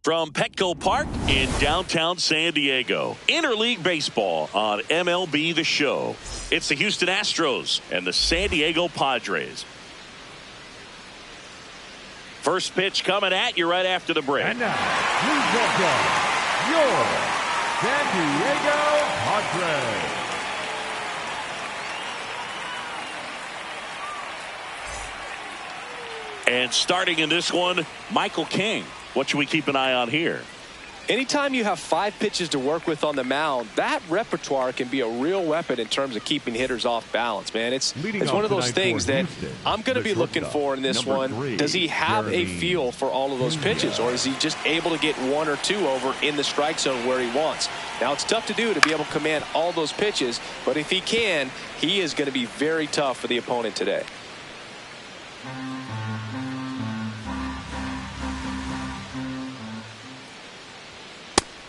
From Petco Park in downtown San Diego, interleague baseball on MLB The Show. It's the Houston Astros and the San Diego Padres. First pitch coming at you right after the break. And now, please welcome your San Diego Padres. And starting in this one, Michael King. What should we keep an eye on here? Anytime you have 5 pitches to work with on the mound, that repertoire can be a real weapon in terms of keeping hitters off balance, man. It's one of those things that I'm going to be looking for in this one. Does he have a feel for all of those pitches, or is he just able to get 1 or 2 over in the strike zone where he wants? Now, it's tough to do to be able to command all those pitches, but if he can, he is going to be very tough for the opponent today.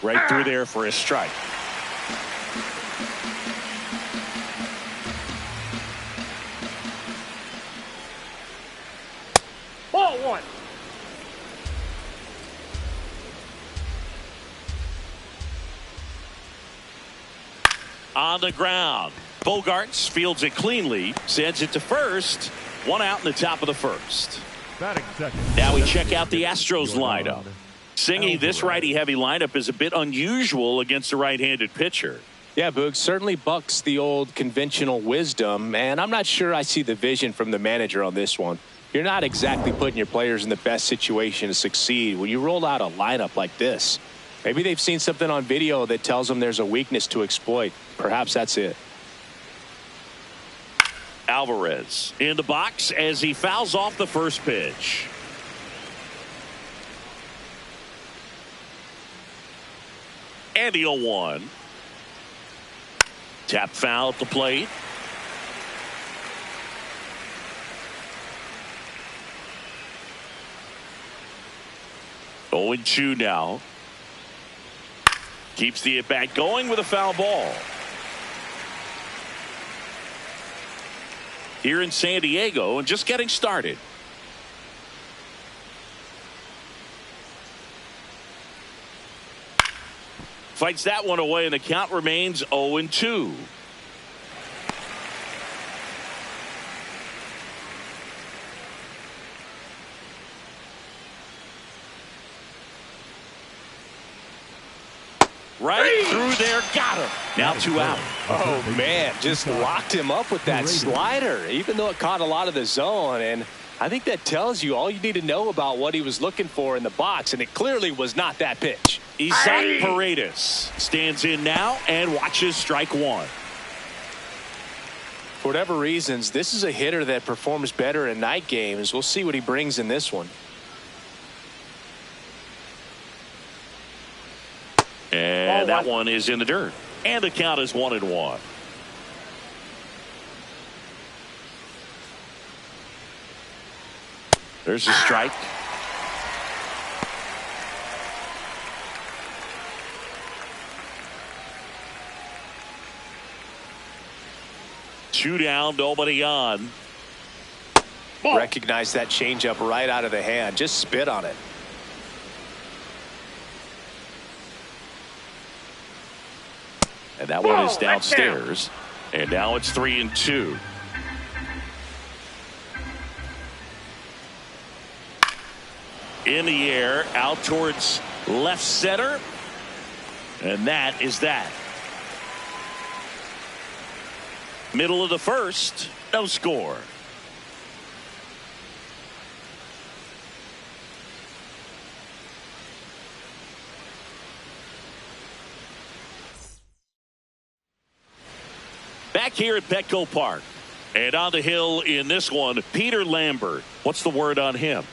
Right through there for a strike. Ball 1. On the ground. Bogarts fields it cleanly, sends it to first. 1 out in the top of the first. Now we check out the Astros lineup. Singy, this righty-heavy lineup is a bit unusual against a right-handed pitcher. Yeah, Boog, certainly bucks the old conventional wisdom, and I'm not sure I see the vision from the manager on this one. You're not exactly putting your players in the best situation to succeed when you roll out a lineup like this. Maybe they've seen something on video that tells them there's a weakness to exploit. Perhaps that's it. Alvarez in the box as he fouls off the first pitch. And the 0-1. Tap foul at the plate. Oh, 0-2 now. Keeps the at-bat going with a foul ball. Here in San Diego and just getting started. Fights that one away, and the count remains 0-2. Right through there, got him. Now 2 out. Oh, man, just locked him up with that slider, even though it caught a lot of the zone. And I think that tells you all you need to know about what he was looking for in the box, and it clearly was not that pitch. Isaac Paredes stands in now and watches strike 1. For whatever reasons, this is a hitter that performs better in night games. We'll see what he brings in this one. And that one is in the dirt. And the count is 1-1. There's a strike. Two down, nobody on. Recognize that changeup right out of the hand. Just spit on it. And that one is downstairs. And now it's 3-2. In the air, out towards left center. And that is that. Middle of the first, no score. Back here at Petco Park. And on the hill in this one, Peter Lambert. What's the word on him?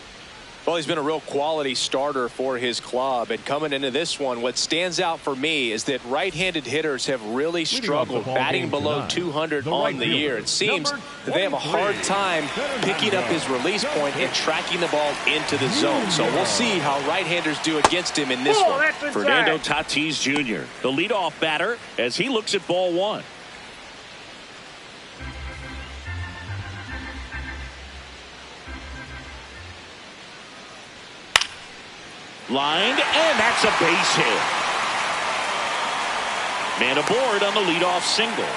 Well, he's been a real quality starter for his club. And coming into this one, what stands out for me is that right-handed hitters have really struggled batting below 200 on the year. It seems that they have a hard time picking up his release point and tracking the ball into the zone. So we'll see how right-handers do against him in this one. Fernando Tatis Jr., the leadoff batter, as he looks at ball 1. Lined, and that's a base hit. Man aboard on the leadoff single.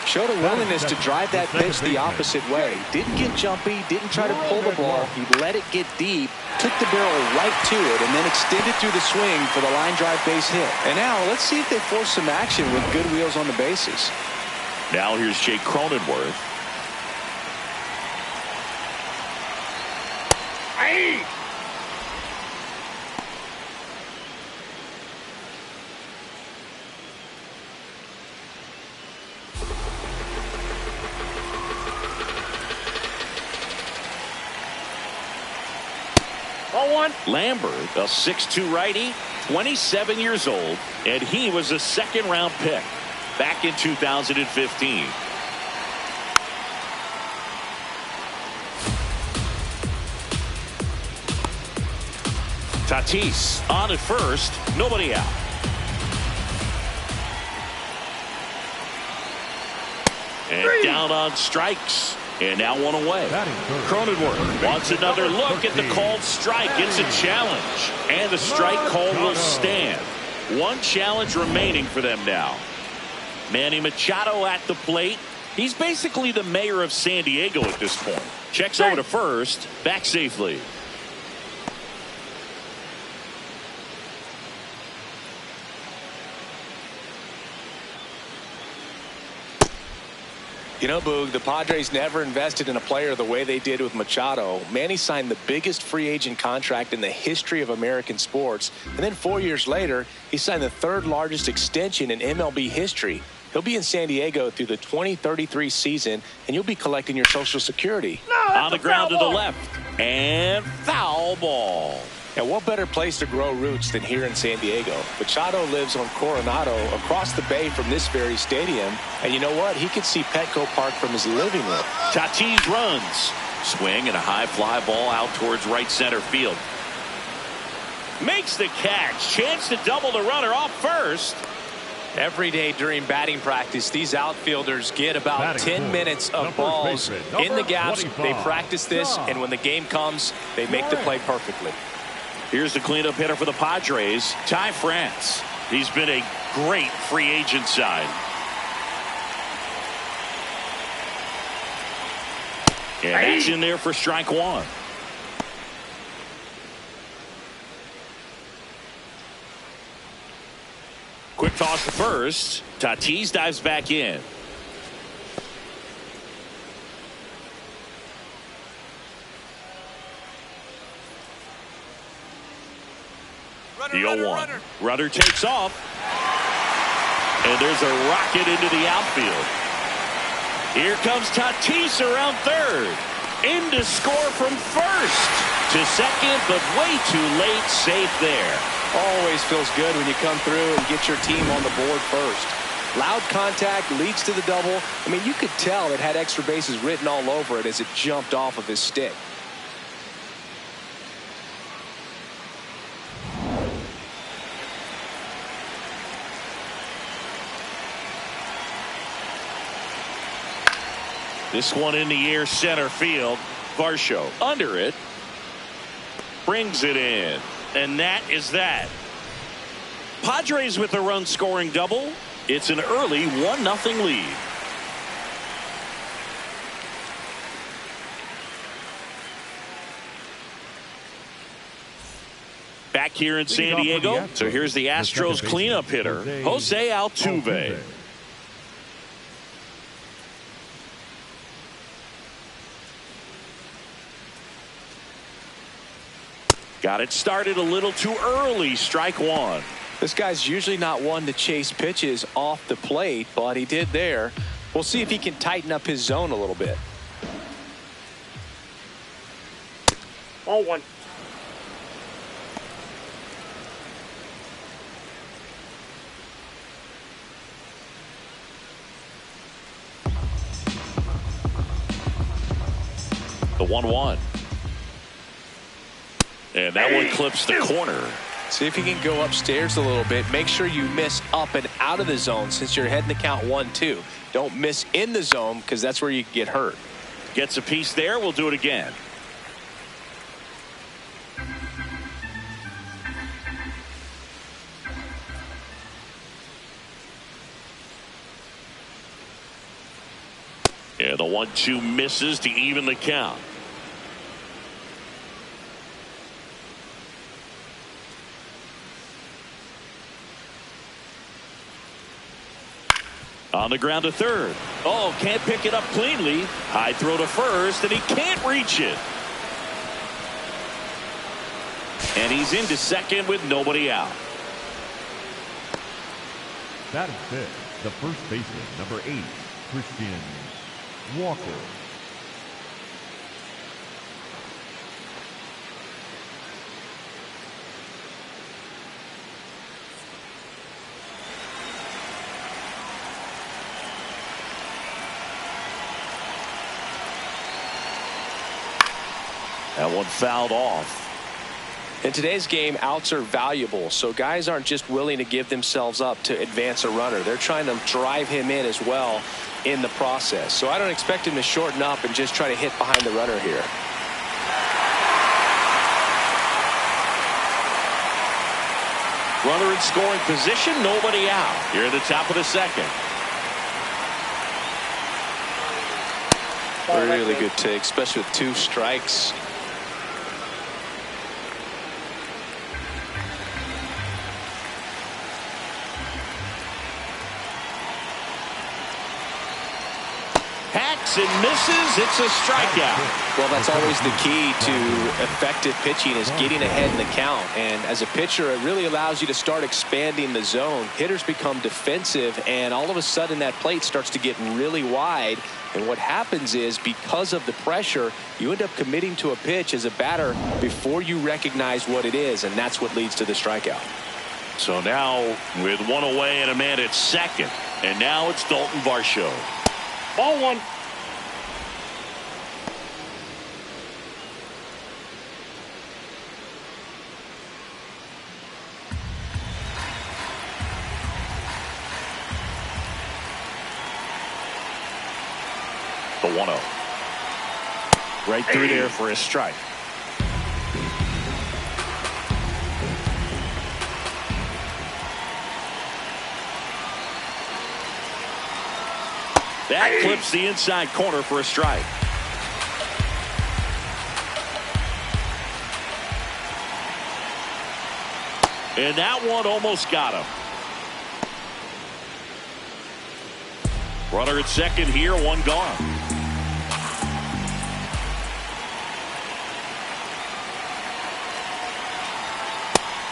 Showed a willingness to drive that pitch the opposite way. Didn't get jumpy, didn't try to pull the ball. He let it get deep, took the barrel right to it, and then extended through the swing for the line drive base hit. And now let's see if they force some action with good wheels on the bases. Now here's Jake Cronenworth. Hey! Lambert, a 6'2" righty, 27 years old, and he was a second-round pick back in 2015. Tatis on at first, nobody out. And down on strikes. And now one away. Cronenworth wants another look at the called strike. It's a challenge. And the strike call will stand. One challenge remaining for them now. Manny Machado at the plate. He's basically the mayor of San Diego at this point. Checks over to first. Back safely. You know, Boog, the Padres never invested in a player the way they did with Machado. Manny signed the biggest free agent contract in the history of American sports. And then 4 years later, he signed the third largest extension in MLB history. He'll be in San Diego through the 2033 season, and you'll be collecting your Social Security. On the ground to the left. And foul ball. And what better place to grow roots than here in San Diego? Machado lives on Coronado across the bay from this very stadium. And you know what? He could see Petco Park from his living room. Tatis runs. Swing and a high fly ball out towards right center field. Makes the catch. Chance to double the runner off first. Every day during batting practice, these outfielders get about 10 minutes of balls in the gaps. They practice this, and when the game comes, they make the play perfectly. Here's the cleanup hitter for the Padres, Ty France. He's been a great free agent sign. And that's in there for strike one. Quick toss to first. Tatis dives back in. The 0-1. Runner takes off. And there's a rocket into the outfield. Here comes Tatis around third. In to score from first. To second, but way too late. Safe there. Always feels good when you come through and get your team on the board first. Loud contact leads to the double. I mean, you could tell it had extra bases written all over it as it jumped off of his stick. This one in the air, center field. Varsho under it. Brings it in. And that is that. Padres with a run scoring double. It's an early 1-0 lead. Back here in San Diego. So here's the Astros cleanup hitter, Jose Altuve. Got it started a little too early. Strike one. This guy's usually not one to chase pitches off the plate, but he did there. We'll see if he can tighten up his zone a little bit. 0-1. The 1-1. And that one clips the corner. See if you can go upstairs a little bit. Make sure you miss up and out of the zone since you're heading to count 1-2. Don't miss in the zone because that's where you can get hurt. Gets a piece there. We'll do it again. And the 1-2 misses to even the count. On the ground to third. Oh, can't pick it up cleanly. High throw to first, and he can't reach it. And he's into second with nobody out. That is it. The first baseman, number 8, Christian Walker. That one fouled off. In today's game, outs are valuable, so guys aren't just willing to give themselves up to advance a runner. They're trying to drive him in as well in the process. So I don't expect him to shorten up and just try to hit behind the runner here. Runner in scoring position, nobody out. Here at the top of the second. Really good take, especially with 2 strikes. Hacks and misses. It's a strikeout. Well, that's always the key to effective pitching, is getting ahead in the count. And as a pitcher, it really allows you to start expanding the zone. Hitters become defensive, and all of a sudden that plate starts to get really wide. And what happens is, because of the pressure, you end up committing to a pitch as a batter before you recognize what it is, and that's what leads to the strikeout. So now with 1 away and a man at second, and now it's Dalton Varsho. Ball 1. The 1-0. Right through there for a strike. That clips the inside corner for a strike. And that one almost got him. Runner at second here, 1 gone.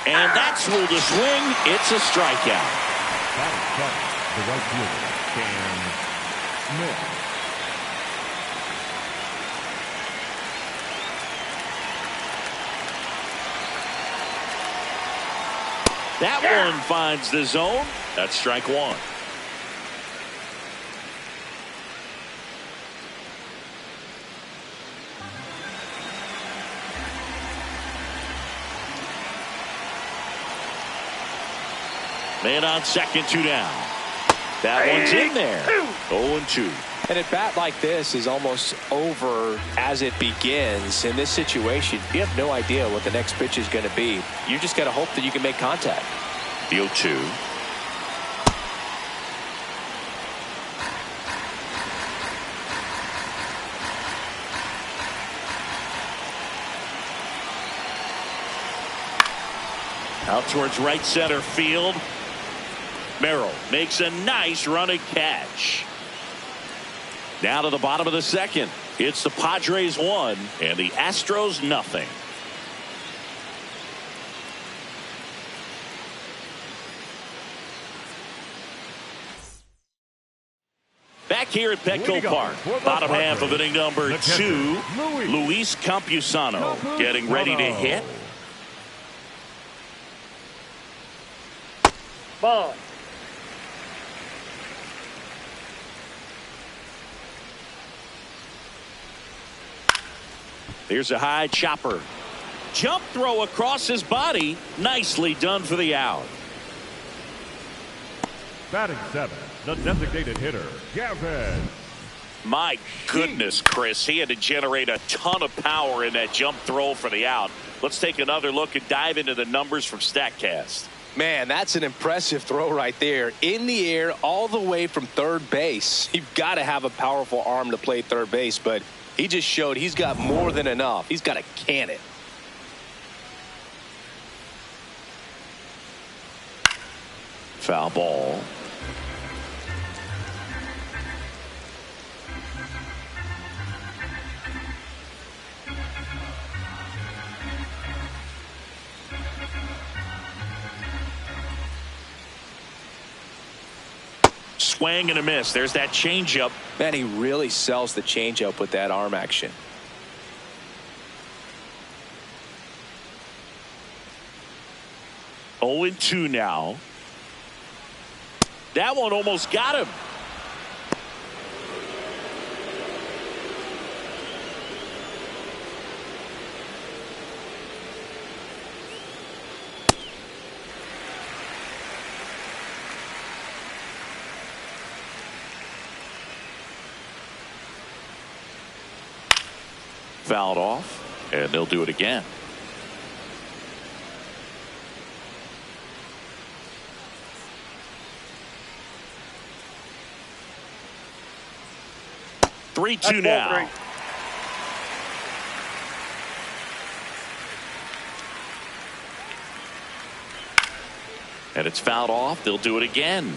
And that's ruled a swing. It's a strikeout. That is cut. The right fielder, Dan Smith. That one finds the zone. That's strike 1. Man on second, 2 down. That one's in there. 0-2. And a bat like this is almost over as it begins. In this situation, you have no idea what the next pitch is going to be. You just got to hope that you can make contact. The 0-2. Out towards right center field. Merrill makes a nice running catch. Down to the bottom of the second. It's the Padres 1 and the Astros nothing. Back here at Petco Park, bottom half of inning number 2. Luis Campusano getting ready to hit. Ball. Here's a high chopper. Jump throw across his body. Nicely done for the out. Batting 7, the designated hitter, Gavin. My goodness, Chris. He had to generate a ton of power in that jump throw for the out. Let's take another look and dive into the numbers from StatCast. Man, that's an impressive throw right there. In the air, all the way from third base. You've got to have a powerful arm to play third base, but he just showed he's got more than enough. He's got to can it. Foul ball. Swing and a miss. There's that changeup. Man, he really sells the changeup with that arm action. Oh, 0-2 now. That one almost got him. Fouled off, and they'll do it again. That's 3-2 now. And it's fouled off. They'll do it again.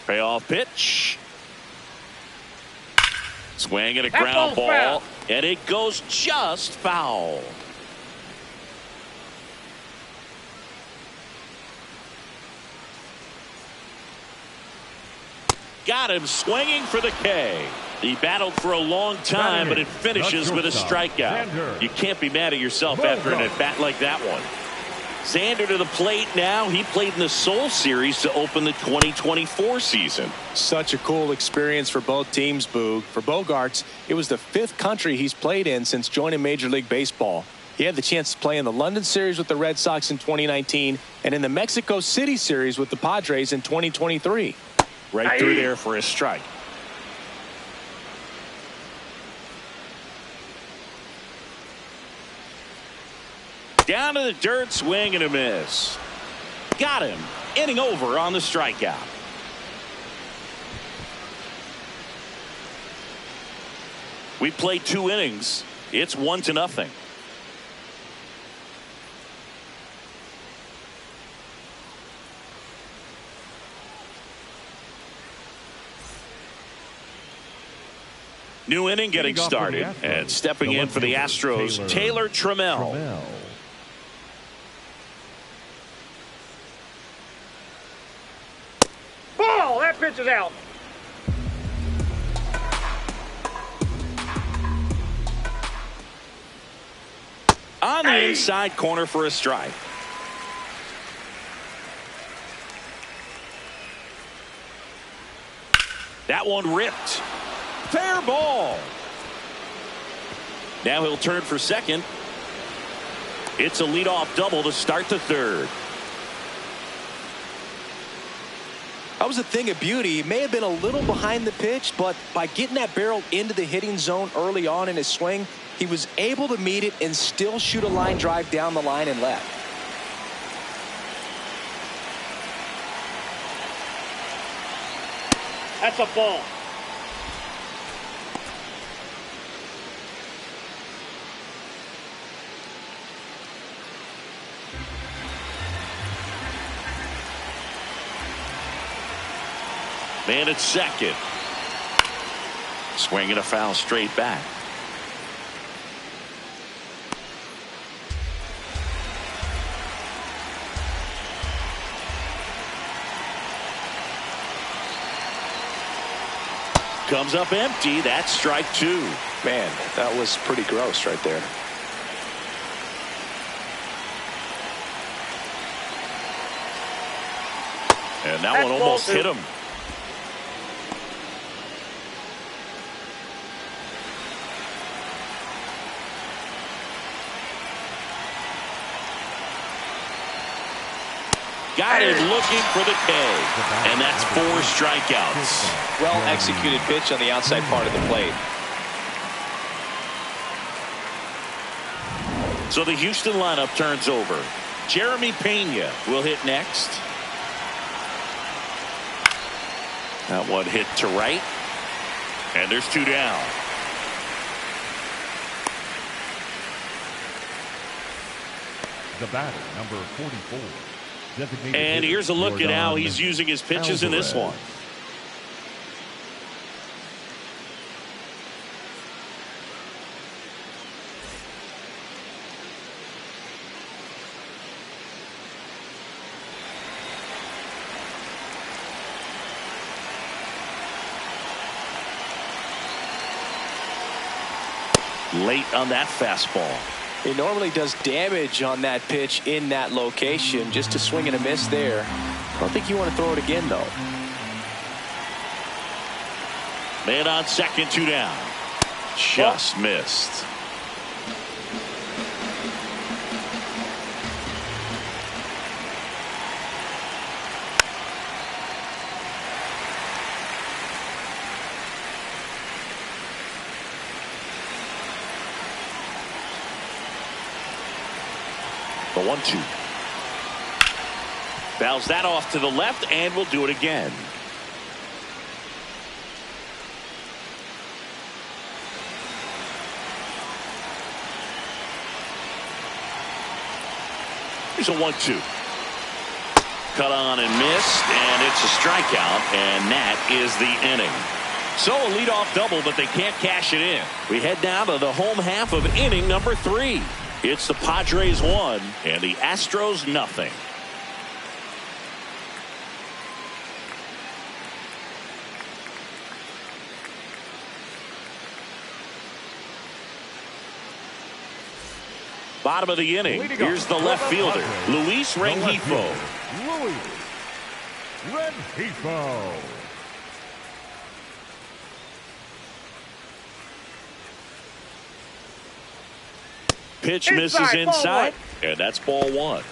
Payoff pitch. Swing and a ground ball. And it goes just foul. Got him swinging for the K. He battled for a long time, but it finishes with a strikeout. You can't be mad at yourself after an at-bat like that one. Xander to the plate now. He played in the Seoul Series to open the 2024 season. Such a cool experience for both teams, Boog. For Bogaerts, it was the 5th country he's played in since joining Major League Baseball. He had the chance to play in the London Series with the Red Sox in 2019 and in the Mexico City Series with the Padres in 2023. Right through there for a strike. Down to the dirt, swing and a miss. Got him. Inning over on the strikeout. We played 2 innings. It's 1-0. New inning getting started. And stepping in for the Astros, Taylor Trammell. Ball! That pitch is out. On the inside corner for a strike. That one ripped. Fair ball. Now he'll turn for second. It's a leadoff double to start the third. That was a thing of beauty. He may have been a little behind the pitch, but by getting that barrel into the hitting zone early on in his swing, he was able to meet it and still shoot a line drive down the line and left. That's a ball. Man at second. Swinging a foul straight back. Comes up empty. That's strike 2. Man, that was pretty gross right there. And that one almost hit him. Got him looking for the K. And that's 4 strikeouts. Well executed pitch on the outside part of the plate. So the Houston lineup turns over. Jeremy Pena will hit next. That one hit to right. And there's 2 down. The batter, number 44. And here's a look at how he's using his pitches in this one. Late on that fastball. He normally does damage on that pitch in that location. Just a swing and a miss there. I don't think you want to throw it again, though. Man on second, 2 down. Just missed. The 1-2. Fouls that off to the left, and we'll do it again. Here's a 1-2. Cut on and missed, and it's a strikeout, and that is the inning. So a leadoff double, but they can't cash it in. We head down to the home half of inning number 3. It's the Padres 1 and the Astros nothing. Bottom of the inning. Here's the left fielder, Luis Rengifo. Luis Rengifo. Pitch misses inside, and that's ball 1.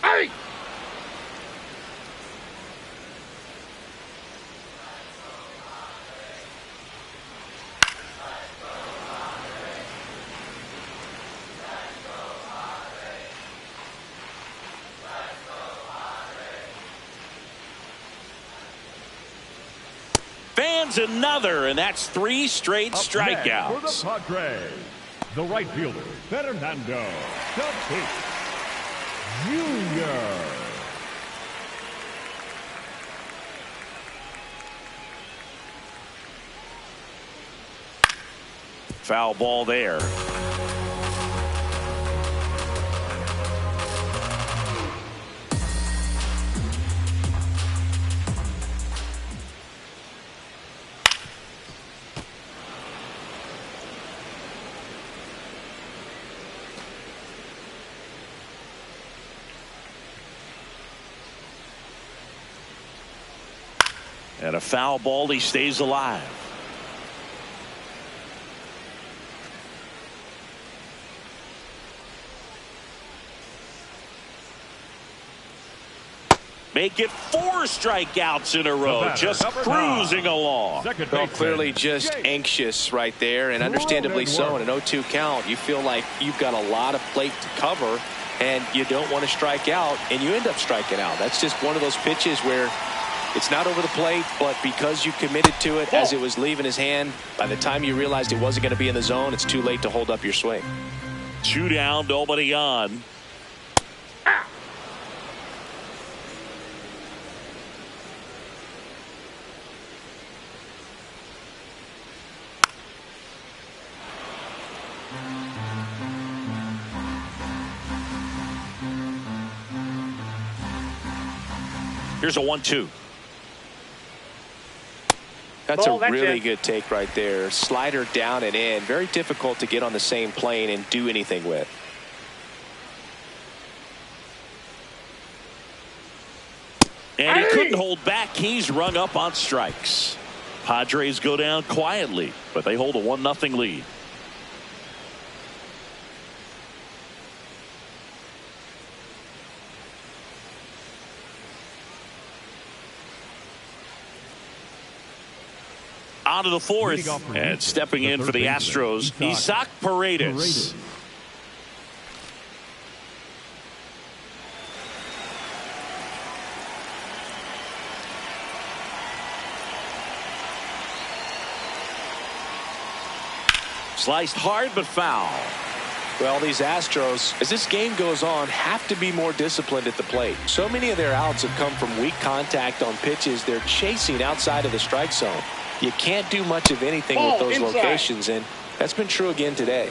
Hey! Fans another, and that's 3 straight strikeouts. For the Padres, the right fielder, Fernando Tatis Jr. Foul ball there. And a foul ball, he stays alive. Make it 4 strikeouts in a row, just cruising along. Well, clearly just anxious right there, and understandably so. In an 0-2 count, you feel like you've got a lot of plate to cover, and you don't want to strike out, and you end up striking out. That's just one of those pitches where it's not over the plate, but because you committed to it as it was leaving his hand, by the time you realized it wasn't going to be in the zone, it's too late to hold up your swing. 2 down, nobody on. Here's a 1-2. That's a really good take right there. Slider down and in. Very difficult to get on the same plane and do anything with. And he couldn't hold back. He's rung up on strikes. Padres go down quietly, but they hold a 1-0 lead. On to the fourth, and stepping in for the Astros, Isaac Paredes. Sliced hard but foul. Well, these Astros, as this game goes on, have to be more disciplined at the plate. So many of their outs have come from weak contact on pitches they're chasing outside of the strike zone. You can't do much of anything with those locations, and that's been true again today.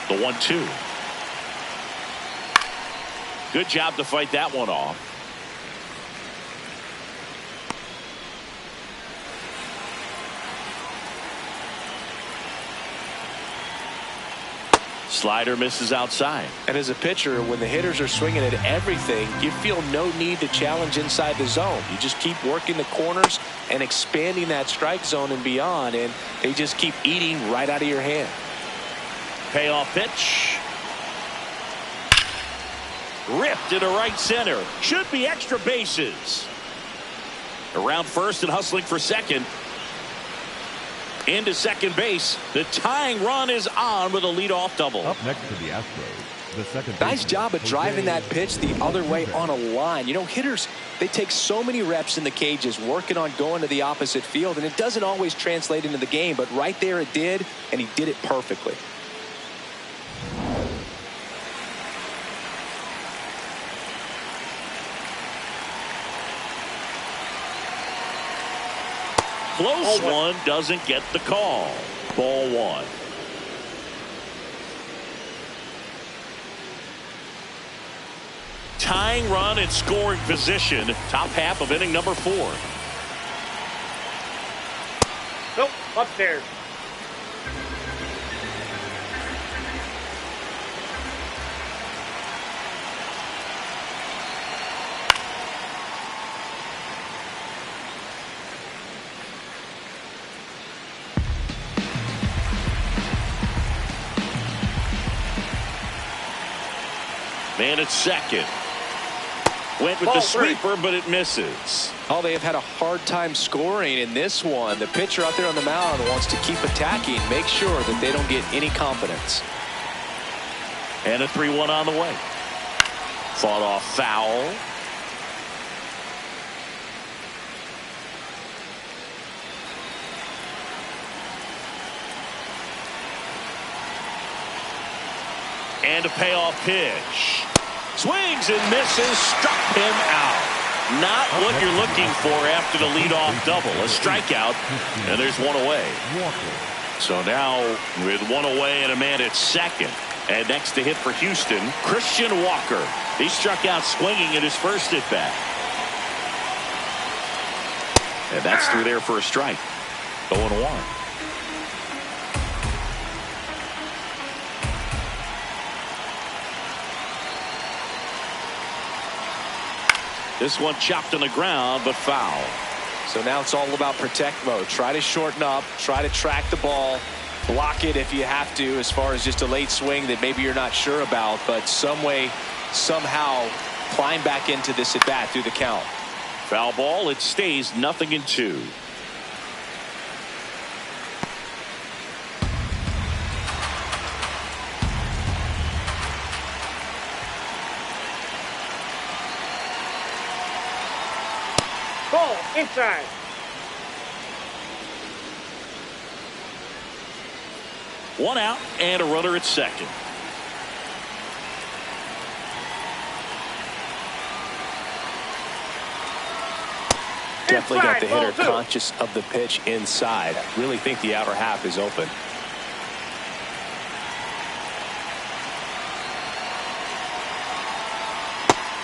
The 1-2. Good job to fight that one off. Slider misses outside. And as a pitcher, when the hitters are swinging at everything, you feel no need to challenge inside the zone. You just keep working the corners and expanding that strike zone and beyond, and they just keep eating right out of your hand. Payoff pitch. Ripped into right center. Should be extra bases. Around first and hustling for second. Into second base. The tying run is on with a leadoff double. Up next to the Astros, the second. Nice job of driving that pitch the other way on a line. You know, hitters, they take so many reps in the cages working on going to the opposite field, and it doesn't always translate into the game, but right there it did, and he did it perfectly. Close one, doesn't get the call. Ball one. Tying run in scoring position. Top half of inning number 4. Nope, upstairs. Man at second. Went with the sweeper, but it misses. Oh, they have had a hard time scoring in this one. The pitcher out there on the mound wants to keep attacking, make sure that they don't get any confidence. And a 3-1 on the way. Fought off foul. And a payoff pitch. Swings and misses, struck him out. Not what you're looking for after the leadoff double. A strikeout, and there's one away. So now with one away and a man at second. And next to hit for Houston, Christian Walker. He struck out swinging at his first at bat. And that's through there for a strike. 0-1. This one chopped on the ground, but foul. So now it's all about protect mode. Try to shorten up, try to track the ball, block it if you have to, as far as just a late swing that maybe you're not sure about, but some way, somehow climb back into this at bat through the count. Foul ball. It stays 0-2. Ball inside. One out and a runner at second. Definitely got the hitter conscious of the pitch inside. I really think the outer half is open.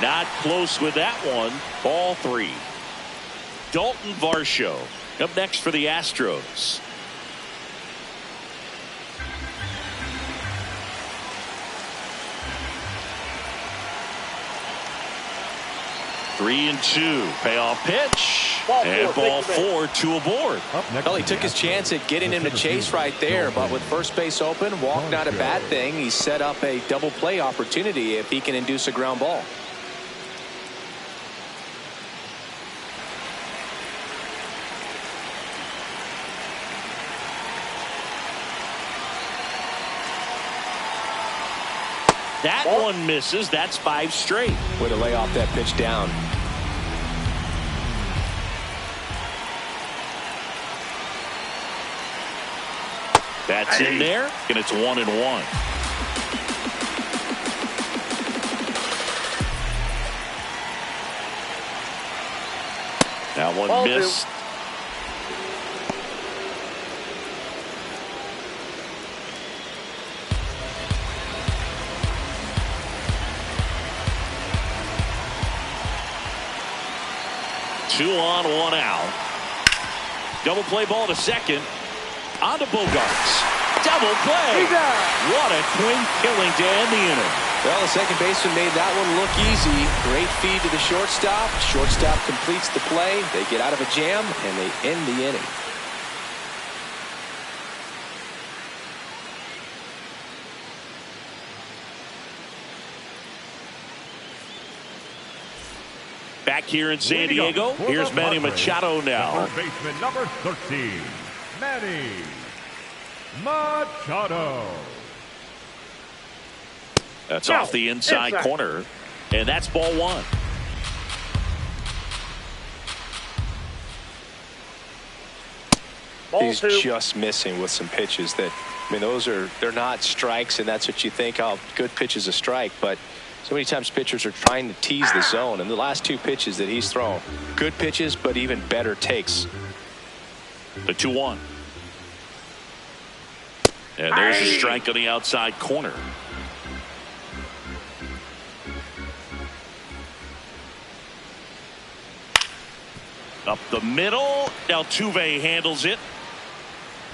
Not close with that one. Ball 3. Dalton Varsho up next for the Astros. Three and 2. Payoff pitch. And ball 4, 2 aboard. Well, he took his chance at getting him to chase right there, but with first base open, walk not a bad thing. He set up a double play opportunity if he can induce a ground ball. That one misses. That's 5 straight. Way to lay off that pitch down. That's in there, and it's 1-1. That one missed. Two on, 1 out. Double play ball to second. On to Bogarts. Double play. What a clean killing to end the inning. Well, the second baseman made that one look easy. Great feed to the shortstop. Shortstop completes the play. They get out of a jam, and they end the inning. Back here in San Diego, here's Manny Machado now. Third baseman number 13, Manny Machado. That's off the inside corner, and that's ball 1. He's just missing with some pitches that, I mean, they're not strikes, and that's what you think, oh, good pitch is a strike, but so many times pitchers are trying to tease the zone, and the last 2 pitches that he's thrown, good pitches, but even better takes. The 2-1. And there's a strike on the outside corner. Up the middle. Altuve handles it.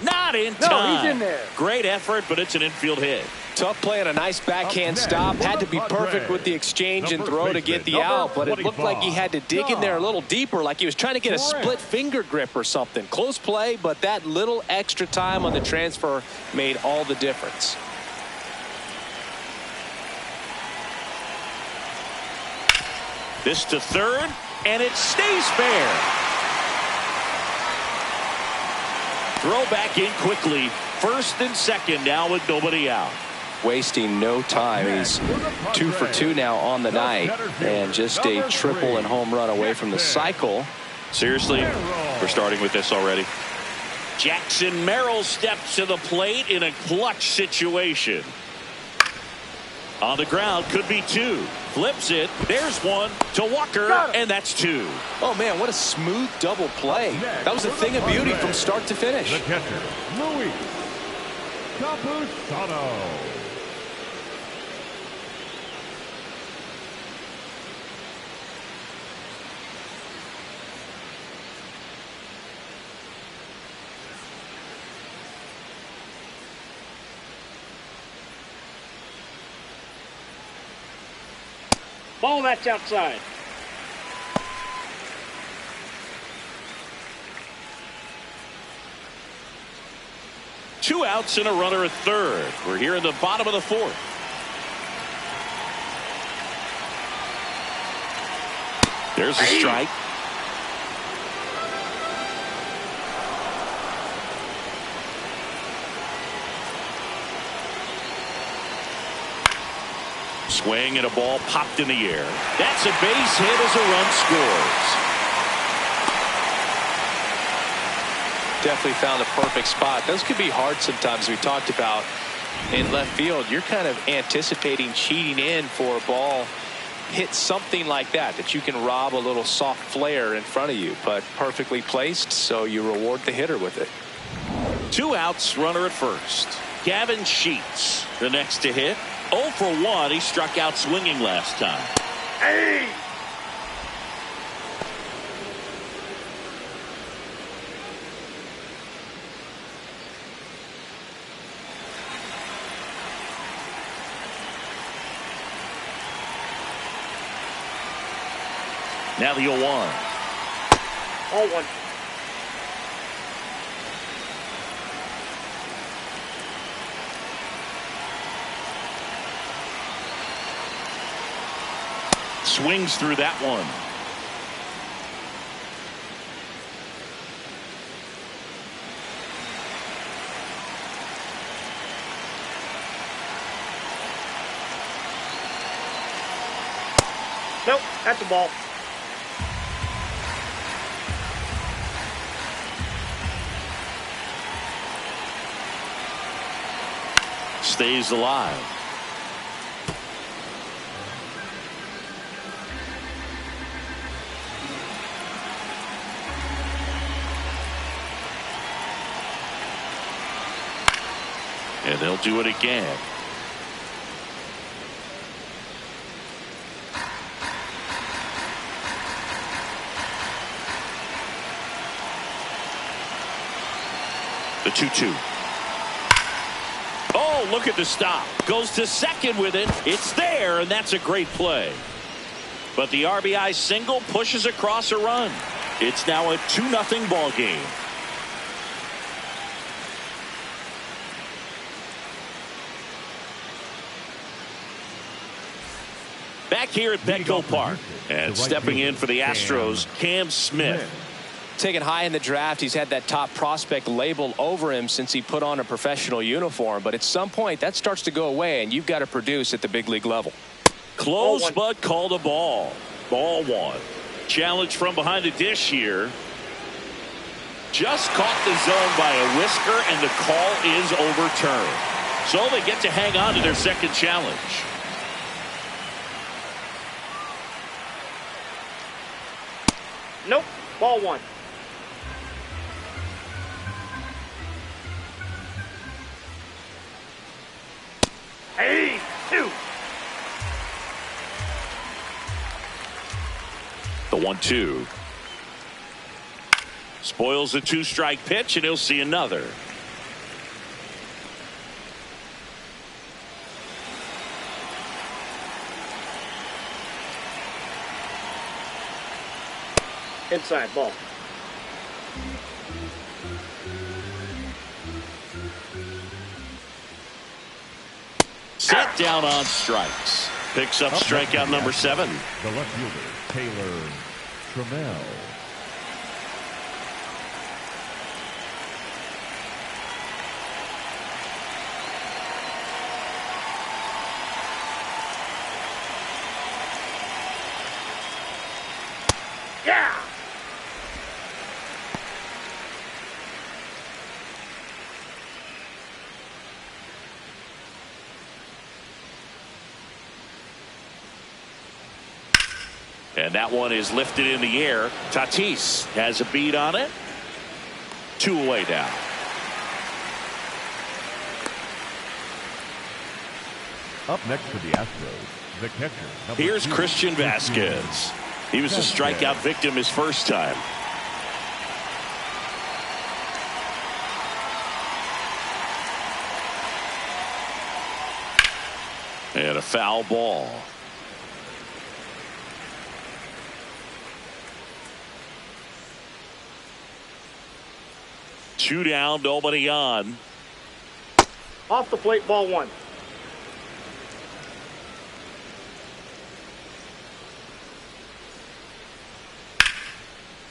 Not in time. No, he's in there. Great effort, but it's an infield hit. Tough play and a nice backhand stop. Had to be perfect with the exchange and throw to get the out, but it looked like he had to dig in there a little deeper, like he was trying to get a split finger grip or something. Close play, but that little extra time on the transfer made all the difference. This to third, and it stays fair. Throw back in quickly. First and second now with nobody out. Wasting no time. He's 2 for 2 now on the night, and just a triple and home run away from the cycle. Seriously, we're starting with this already. Jackson Merrill steps to the plate in a clutch situation. On the ground, could be 2. Flips it. There's 1 to Walker, and that's 2. Oh, man, what a smooth double play. That was a thing of beauty from start to finish. The catcher, Luis Campusano. Ball that's outside. Two outs and a runner at third. We're here in the bottom of the 4th. There's a strike. Swing and a ball popped in the air. That's a base hit as a run scores. Definitely found a perfect spot. Those could be hard sometimes. We talked about in left field, you're kind of anticipating cheating in for a ball hit something like that you can rob a little soft flare in front of you, but perfectly placed, so you reward the hitter with it. 2 outs, runner at first. Gavin Sheets the next to hit. 0 for 1. He struck out swinging last time. Hey! Now the 0-1. 0-1. Swings through that one. Nope, that's a ball. Stays alive. And they'll do it again. The 2-2. Oh, look at the stop. Goes to second with it. It's there, and that's a great play. But the RBI single pushes across a run. It's now a 2-0 ball game. Back here at Petco Park. And stepping in for the Astros, Cam Smith. Taken high in the draft, he's had that top prospect label over him since he put on a professional uniform. But at some point, that starts to go away, and you've got to produce at the big league level. Close, but called a ball. Ball 1. Challenge from behind the dish here. Just caught the zone by a whisker, and the call is overturned. So they get to hang on to their second challenge. Nope, ball 1. Hey, 2. The 1-2. Spoils a 2-strike pitch, and he'll see another. Inside ball. Set down on strikes. Picks up strikeout number 7. The left fielder, Taylor Trammell. Yeah! And that one is lifted in the air. Tatis has a beat on it. 2 away now. Up next for the Astros, the catcher. Here's 2, Christian Vasquez. He was a strikeout victim his first time. And a foul ball. Two down, nobody on. Off the plate, ball 1.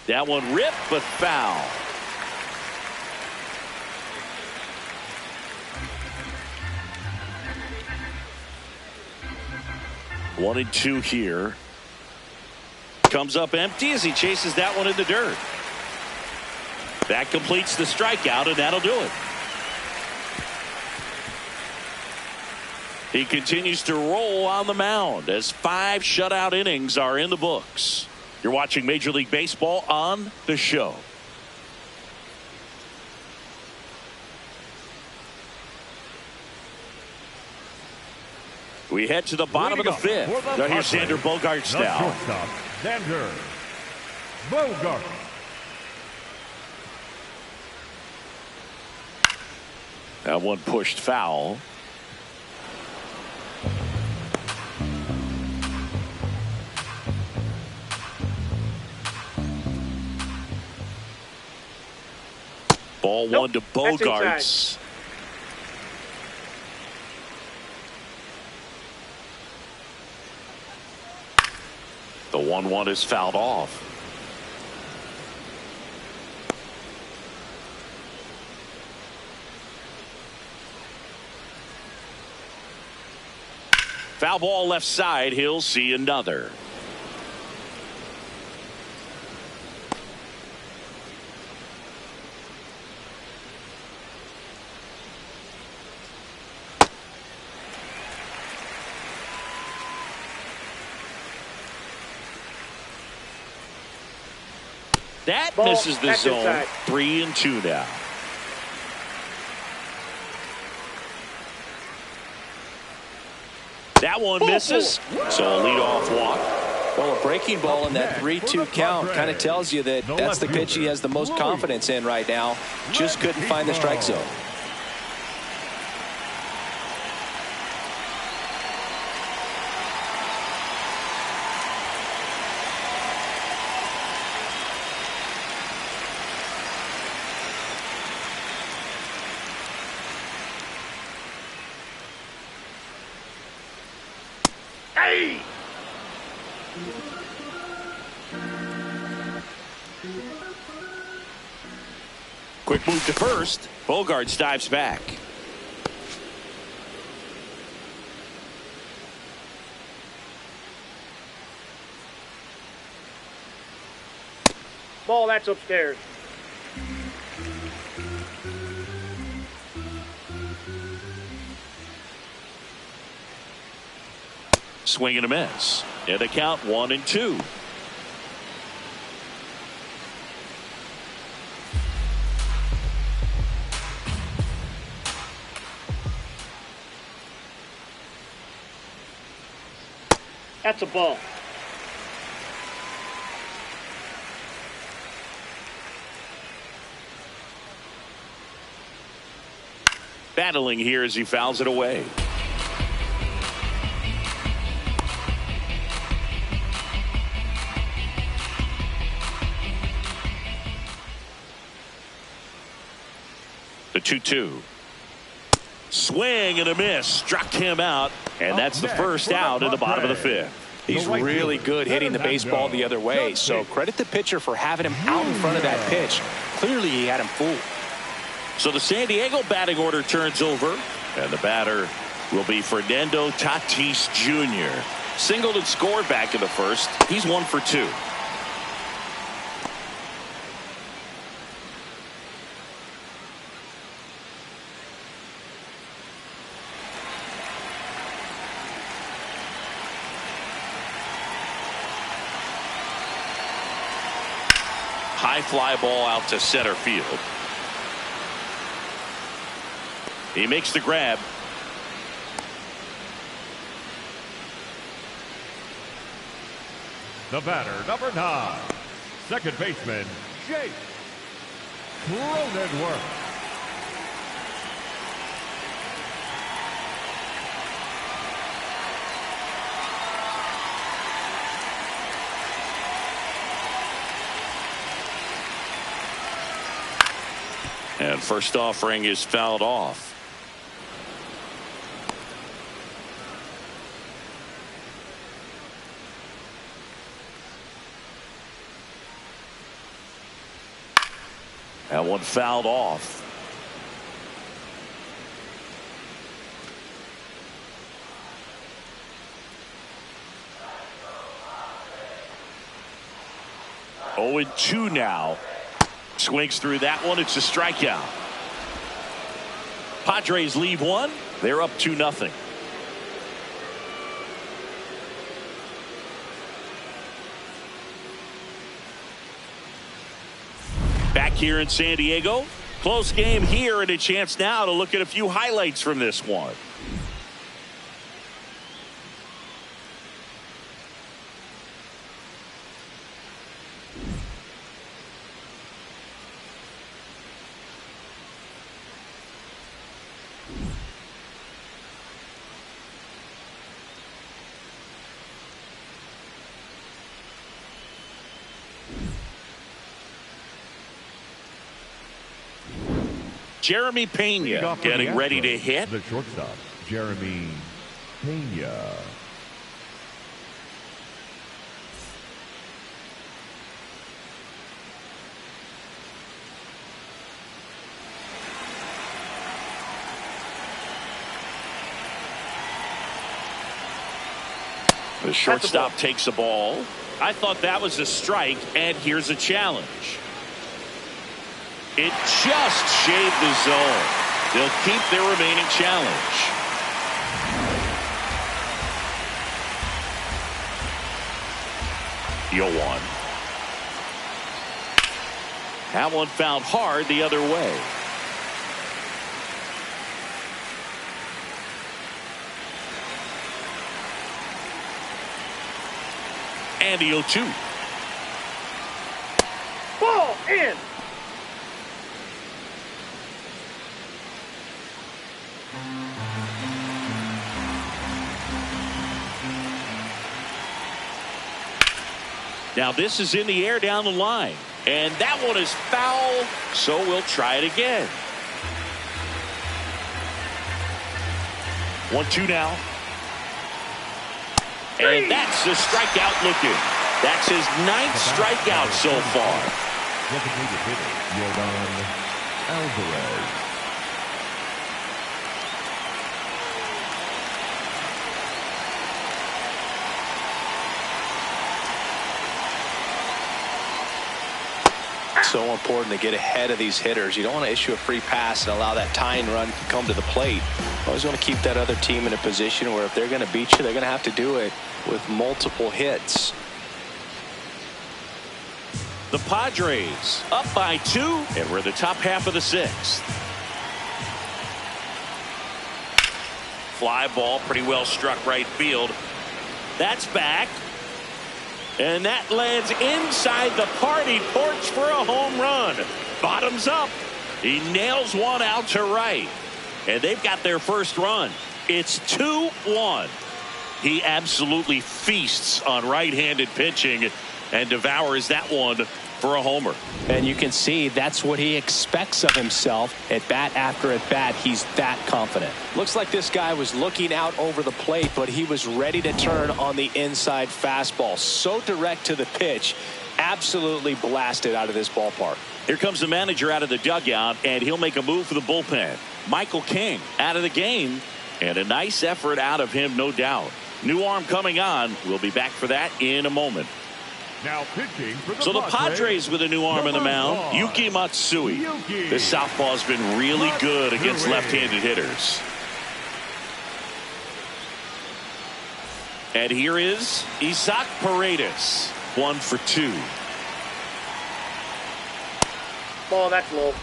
That one ripped, but foul. One and 2 here. Comes up empty as he chases that one in the dirt. That completes the strikeout, and that'll do it. He continues to roll on the mound as 5 shutout innings are in the books. You're watching Major League Baseball on The Show. We head to the bottom of the fifth. Now here's Xander Bogaerts now. Shortstop, Xander Bogaerts. That one pushed foul. Ball one to Bogaerts. The 1-1 is fouled off. Foul ball left side. He'll see another. That Ball, misses the zone. inside. 3-2 now. That one misses. So a leadoff walk. Well, a breaking ball in that 3-2 count kind of tells you that that's the pitch he has the most confidence in right now. Just couldn't find the strike zone. Hey! Quick move to first. Bogaerts dives back. Ball, that's upstairs. Swing and a miss. And a count 1-2. That's a ball. Battling here as he fouls it away. The 2-2. Swing and a miss. Struck him out. And that's the first out in the bottom of the fifth. He's really good hitting the baseball the other way. So credit the pitcher for having him out in front of that pitch. Clearly he had him fooled. So the San Diego batting order turns over. And the batter will be Fernando Tatis Jr. Singled and scored back in the first. He's 1 for 2. High fly ball out to center field. He makes the grab. The batter, number 9, second baseman, Jake Cronenworth. And first offering is fouled off. That one fouled off. Oh, and 2 now. Swings through that one. It's a strikeout. Padres leave one. They're up 2-0. Back here in San Diego. Close game here, and a chance now to look at a few highlights from this one. Jeremy Pena getting ready to hit. The shortstop, Jeremy Pena. The shortstop takes the ball. I thought that was a strike, and here's a challenge. It just shaved the zone. They'll keep their remaining challenge. Deal one. That one fouled hard the other way. And the 0-2. Ball in. Now this is in the air down the line. And that one is foul, so we'll try it again. 1-2 now. And that's the strikeout looking. That's his 9th strikeout so far. Designated hitter, Yordan Alvarez. So important to get ahead of these hitters. You don't want to issue a free pass and allow that tying run to come to the plate. You always want to keep that other team in a position where if they're going to beat you, they're going to have to do it with multiple hits. The Padres up by 2, and we're the top half of the 6th. Fly ball, pretty well struck right field. That's back. And that lands inside the party porch for a home run. Bottoms up. He nails one out to right. And they've got their first run. It's 2-1. He absolutely feasts on right-handed pitching and devours that one for a homer. And you can see that's what he expects of himself at bat after at bat. He's that confident. Looks like this guy was looking out over the plate, but he was ready to turn on the inside fastball. So direct to the pitch. Absolutely blasted out of this ballpark. Here comes the manager out of the dugout, and he'll make a move for the bullpen. Michael King out of the game, and a nice effort out of him, no doubt. New arm coming on. We'll be back for that in a moment. Now pitching for the Padres with a new arm in the mound, Yuki Matsui. This southpaw has been really good against left-handed hitters. And here is Isaac Paredes, 1 for 2. Ball, that's low.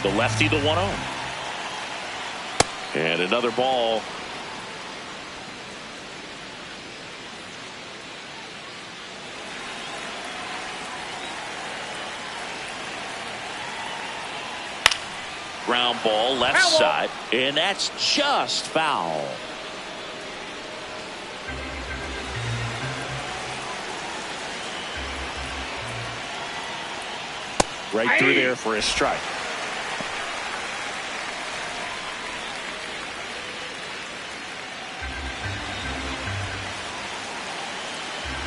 The lefty, the 1-0. And another ball. Ground ball, left side. And that's just foul. Right through there for a strike.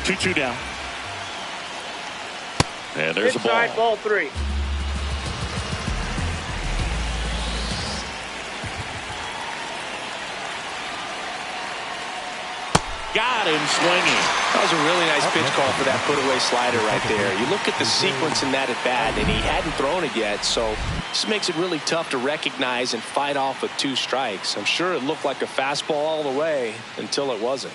Two down. And there's inside, a ball. Ball 3. Got him swinging. That was a really nice pitch call for that put-away slider right there. You look at the sequence in that at-bat, and he hadn't thrown it yet, so this makes it really tough to recognize and fight off with 2 strikes. I'm sure it looked like a fastball all the way until it wasn't.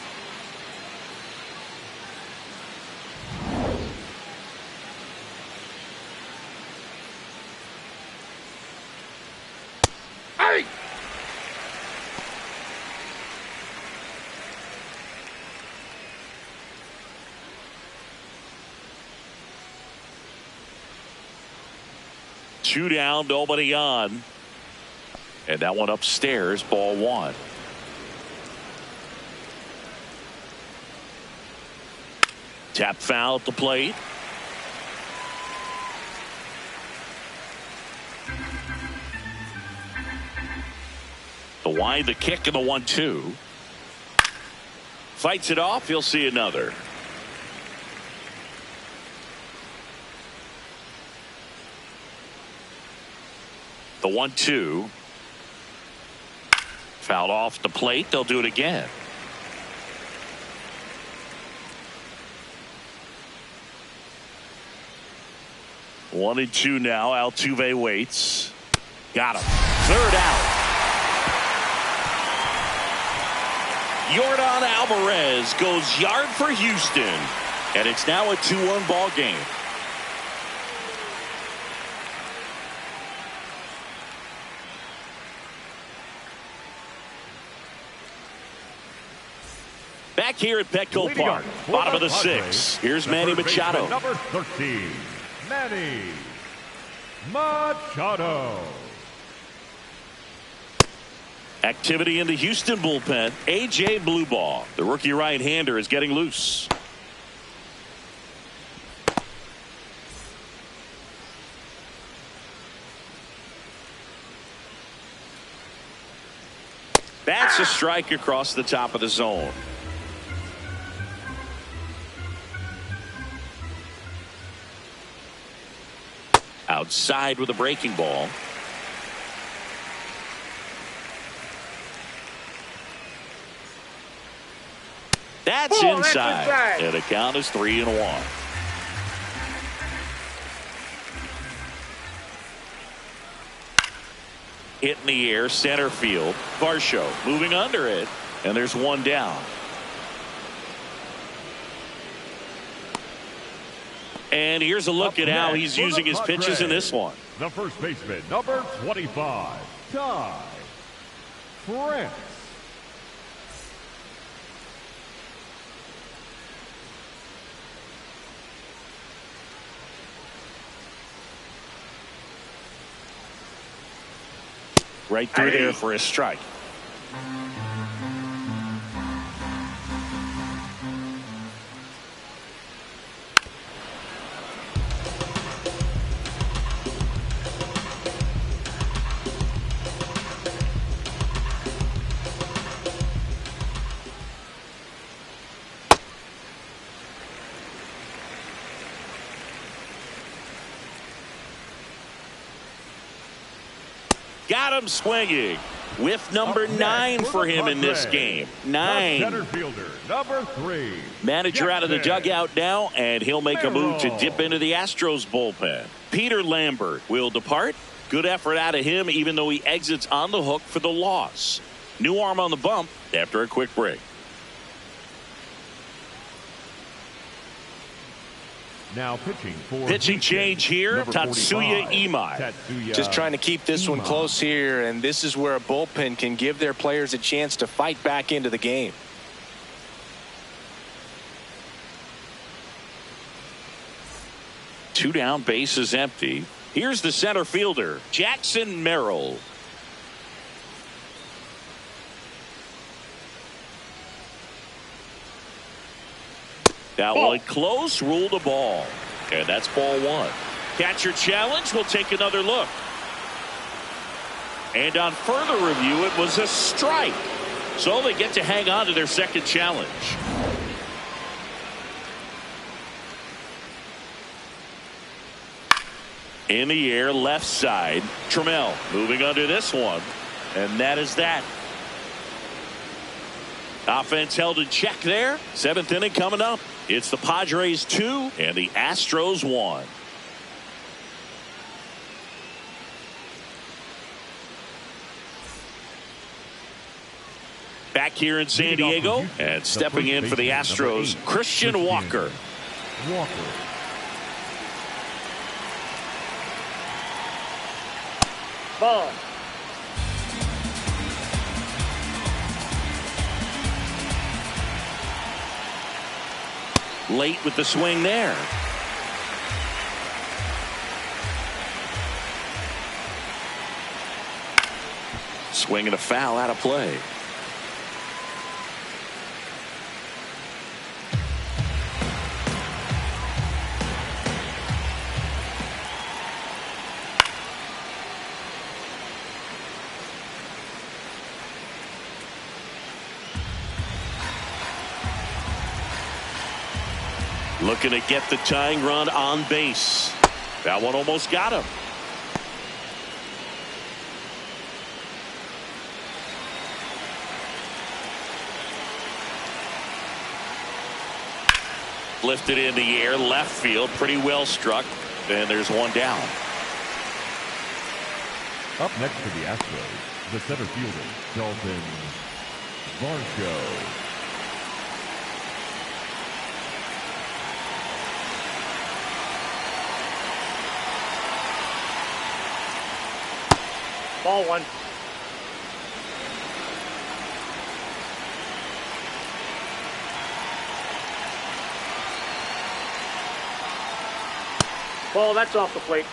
Hey! Two down, nobody on. And that one upstairs, ball 1. Tap foul at the plate. The wide, the kick, and the 1-2. Fights it off. He'll see another. The 1-2. Fouled off the plate. They'll do it again. One and two now. Altuve waits. Got him. Third out. Yordan Alvarez goes yard for Houston. And it's now a 2-1 ball game. Back here at Petco Park, bottom of the sixth. Here's Manny Machado. Number 13, Manny Machado. Activity in the Houston bullpen. A.J. Blueball, the rookie right-hander, is getting loose. That's a strike across the top of the zone. Outside with a breaking ball. That's inside. And the count is 3-1. Hit in the air, center field. Varsho moving under it, and there's one down. And here's a look at how he's using his pitches in this one. The first baseman, number 25, Ty France. Right through there for a strike. Got him swinging. Whiff number 9 for him in this game. 9. Center fielder, number 3. Manager out of the dugout now, and he'll make a move to dip into the Astros bullpen. Peter Lambert will depart. Good effort out of him, even though he exits on the hook for the loss. New arm on the bump after a quick break. Now pitching change here, Tatsuya Imai. Just trying to keep this one close here, and this is where a bullpen can give their players a chance to fight back into the game. Two down, base is empty. Here's the center fielder, Jackson Merrill. That one close, rule the ball. And that's ball 1. Catcher challenge. We'll take another look. And on further review, it was a strike. So they get to hang on to their second challenge. In the air, left side. Trammell moving under this one. And that is that. Offense held in check there. 7th inning coming up. It's the Padres 2 and the Astros 1. Back here in San Diego, and stepping in for the Astros, Christian Walker. Ball. Late with the swing there. Swing and a foul out of play. Looking to get the tying run on base. That one almost got him. Lifted in the air, left field, pretty well struck, and there's one down. Up next for the Astros, the center fielder, Dalton Varsho. Ball one. Ball, that's off the plate.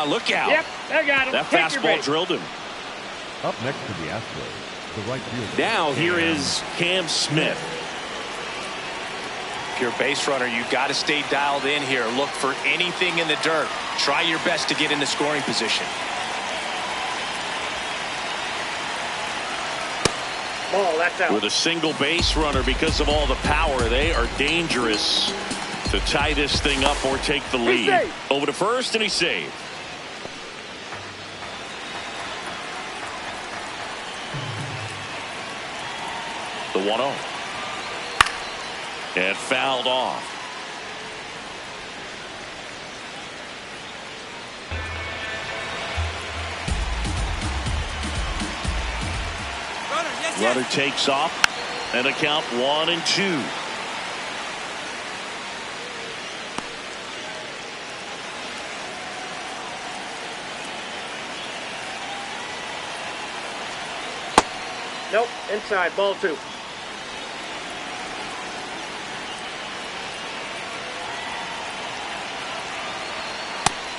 Look out. Yep, I got him. That fastball drilled him. Up next for the Astros, the right fielder. Now here is Cam Smith. If you're a base runner, you've got to stay dialed in here. Look for anything in the dirt. Try your best to get into scoring position. Ball, that's out. With a single base runner, because of all the power, they are dangerous to tie this thing up or take the lead. Over to first, and he's saved. The 1-0. And fouled off. Runner takes off, and a count 1-2. Nope, inside, ball two.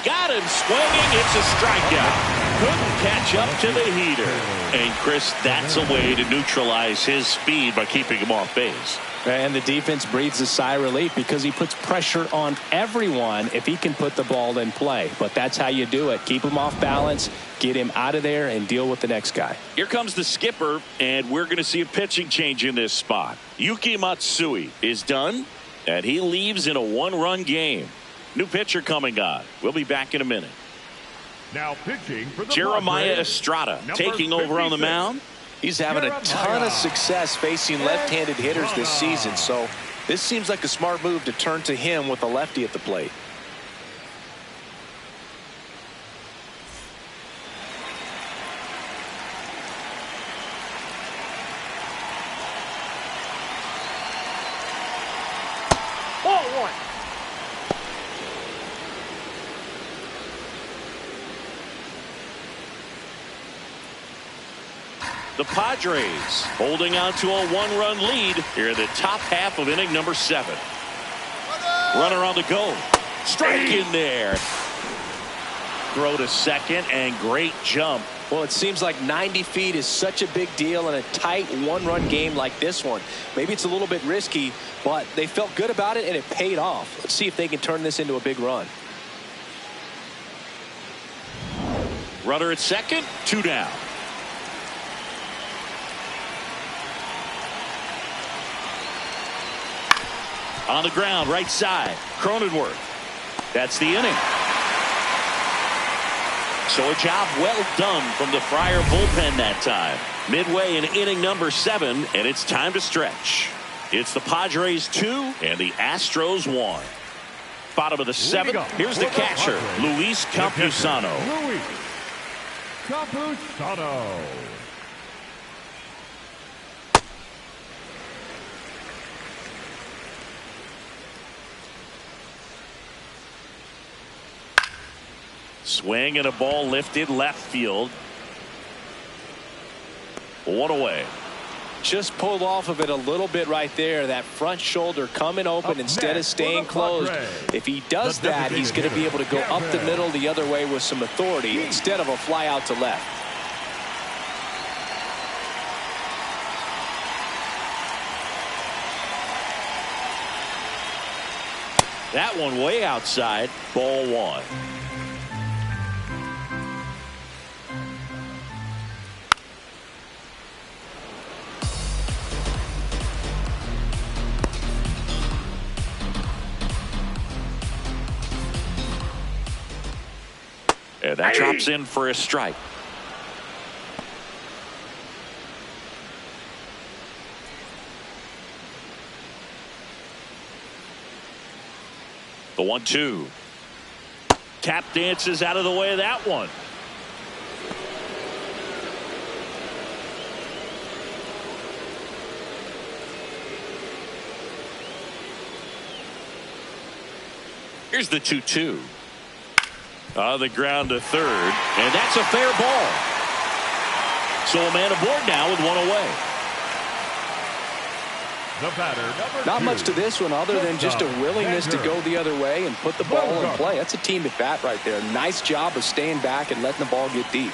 Got him swinging. It's a strikeout. Couldn't catch up to the heater. And Chris, that's a way to neutralize his speed by keeping him off base. And the defense breathes a sigh of relief because he puts pressure on everyone if he can put the ball in play. But that's how you do it. Keep him off balance, get him out of there, and deal with the next guy. Here comes the skipper, and we're going to see a pitching change in this spot. Yuki Matsui is done, and he leaves in a one-run game. New pitcher coming on. We'll be back in a minute. Now pitching for the Jeremiah Padres, Estrada number taking over on the 56. mound. He's having a ton of success facing left-handed hitters this season, so this seems like a smart move to turn to him with a lefty at the plate. Ball one. The Padres holding on to a one-run lead here in the top half of inning number 7. Runner on the go. Strike in there. Throw to second, and great jump. Well, it seems like 90 feet is such a big deal in a tight one-run game like this one. Maybe it's a little bit risky, but they felt good about it, and it paid off. Let's see if they can turn this into a big run. Runner at second, 2 down. On the ground, right side, Cronenworth. That's the inning. So a job well done from the Friar bullpen that time. Midway in inning number 7, and it's time to stretch. It's the Padres 2 and the Astros 1. Bottom of the 7th, here's the catcher, Luis Campusano. Luis Campusano. Swing and a ball lifted left field. 1 away. Just pulled off of it a little bit right there. That front shoulder coming open instead of staying closed. If he does that, he's going to be able to go up the middle the other way with some authority instead of a fly out to left. That one way outside. Ball 1. And that drops in for a strike. The 1-2. Tap dances out of the way of that one. Here's the 2-2. On the ground to third, and that's a fair ball. So a man aboard now with one away. The batter, number Not 2. much to this one other than just a willingness to go the other way and put the ball in play. That's a team at bat right there. Nice job of staying back and letting the ball get deep.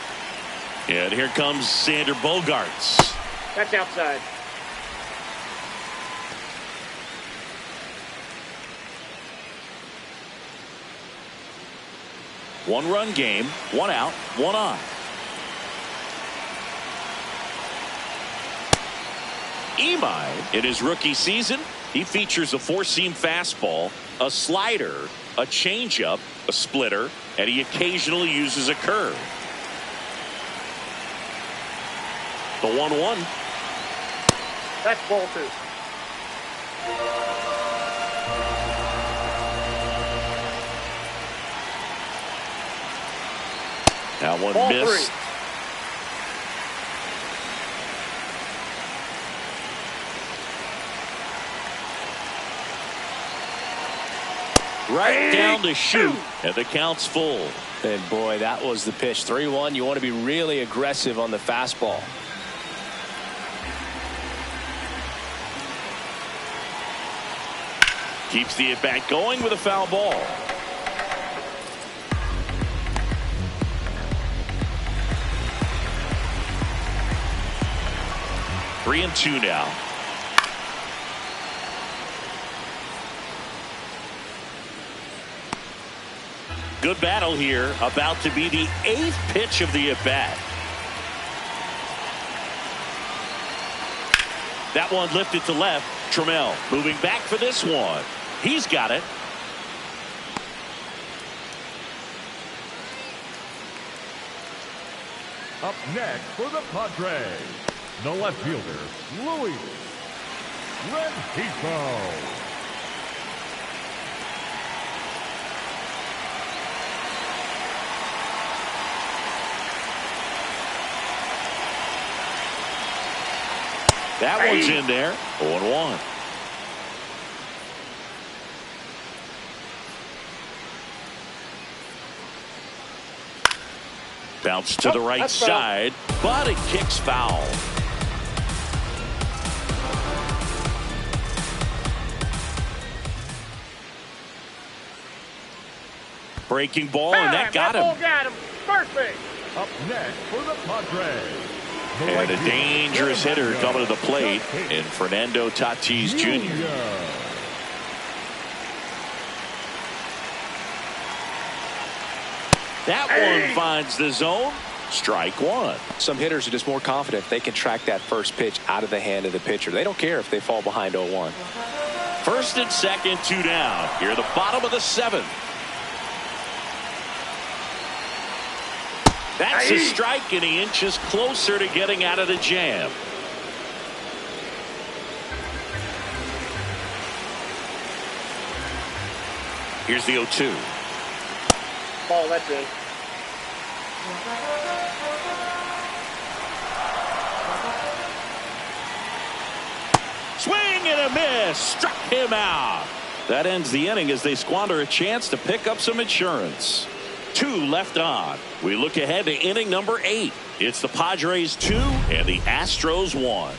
And here comes Sander Bogaerts. That's outside. One-run game, one out, one on. Imai, in his rookie season, he features a four-seam fastball, a slider, a changeup, a splitter, and he occasionally uses a curve. The 1-1. That's ball 2. That one Ball missed. 3. Right down to shoot, and the count's full. And boy, that was the pitch. 3-1. You want to be really aggressive on the fastball. Keeps the at-bat going with a foul ball. Three and two now. Good battle here. About to be the 8th pitch of the at-bat. That one lifted to left. Trammell moving back for this one. He's got it. Up next for the Padres, the left fielder, Luis Rengifo. That one's in there. 0-1. Bounce to the right side, but it kicks foul. Breaking ball, and that got him. Ball got him. First base. Up next for the Padres. And a dangerous hitter coming to the plate in Fernando Tatis Jr. That one finds the zone. Strike one. Some hitters are just more confident if they can track that first pitch out of the hand of the pitcher. They don't care if they fall behind 0-1. First and second, 2 down. Here at the bottom of the 7th. That's a strike, and he inches closer to getting out of the jam. Here's the 0-2. Ball, that's in. Swing and a miss. Struck him out. That ends the inning as they squander a chance to pick up some insurance. 2 left on. We look ahead to inning number 8. It's the Padres 2 and the Astros 1.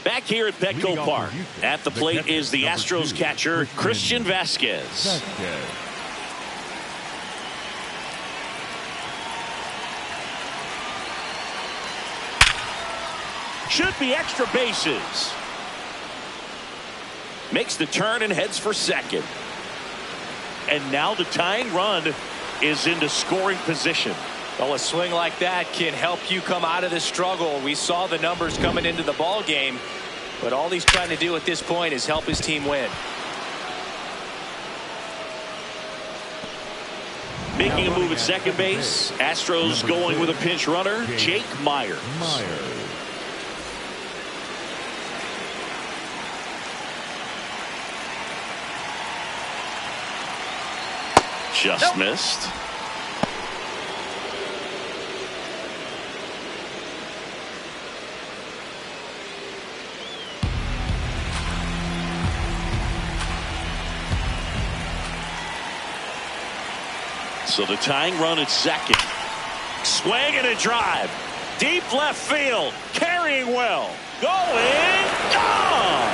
Back here at Petco Park. At the plate is the Astros catcher, Christian Vasquez. Should be extra bases. Makes the turn and heads for second. And now the tying run is into scoring position. Well, a swing like that can help you come out of the struggle. We saw the numbers coming into the ball game, but all he's trying to do at this point is help his team win. Making a move at second base. Astros going with a pinch runner, Jake Myers. Just missed. So the tying run at second. Swing and a drive. Deep left field. Carrying well. Going. Gone.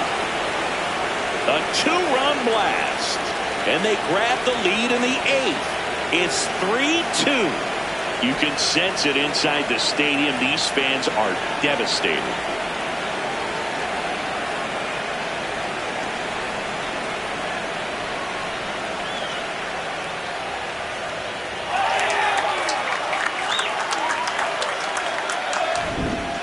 A 2-run blast. And they grab the lead in the 8th. It's 3-2. You can sense it inside the stadium. These fans are devastated.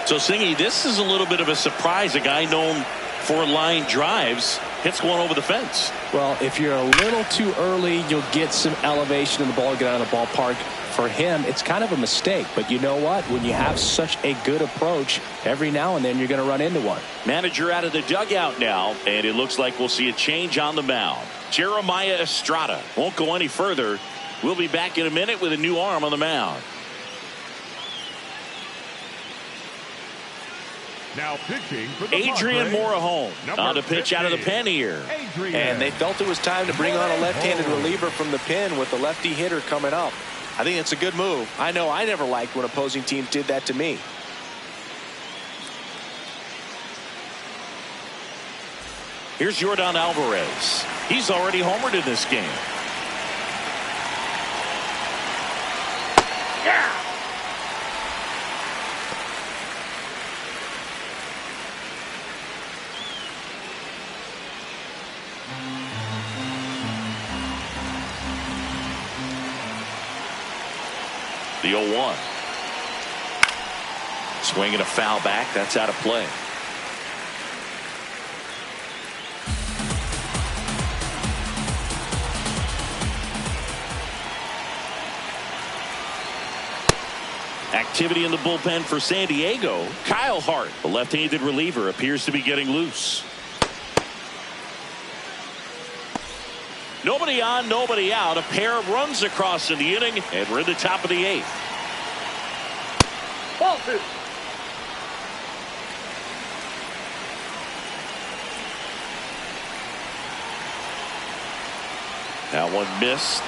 So, Singy, this is a little bit of a surprise. A guy known for line drives hits one over the fence. Well, if you're a little too early, you'll get some elevation in the ball, get out of the ballpark. For him, it's kind of a mistake. But you know what? When you have such a good approach, every now and then you're going to run into one. Manager out of the dugout now, and it looks like we'll see a change on the mound. Jeremiah Estrada won't go any further. We'll be back in a minute with a new arm on the mound. Now pitching for the Adrian Morejon on the pitch out of the pen here. And they felt it was time to bring on a left-handed reliever from the pen with the lefty hitter coming up. I think it's a good move. I know I never liked when opposing teams did that to me. Here's Yordan Alvarez. He's already homered in this game. Yeah. The 0-1. Swinging a foul back. That's out of play. Activity in the bullpen for San Diego. Kyle Hart, the left-handed reliever, appears to be getting loose. Nobody on, nobody out. A pair of runs across in the inning, and we're in the top of the 8th. Ball 2. That one missed.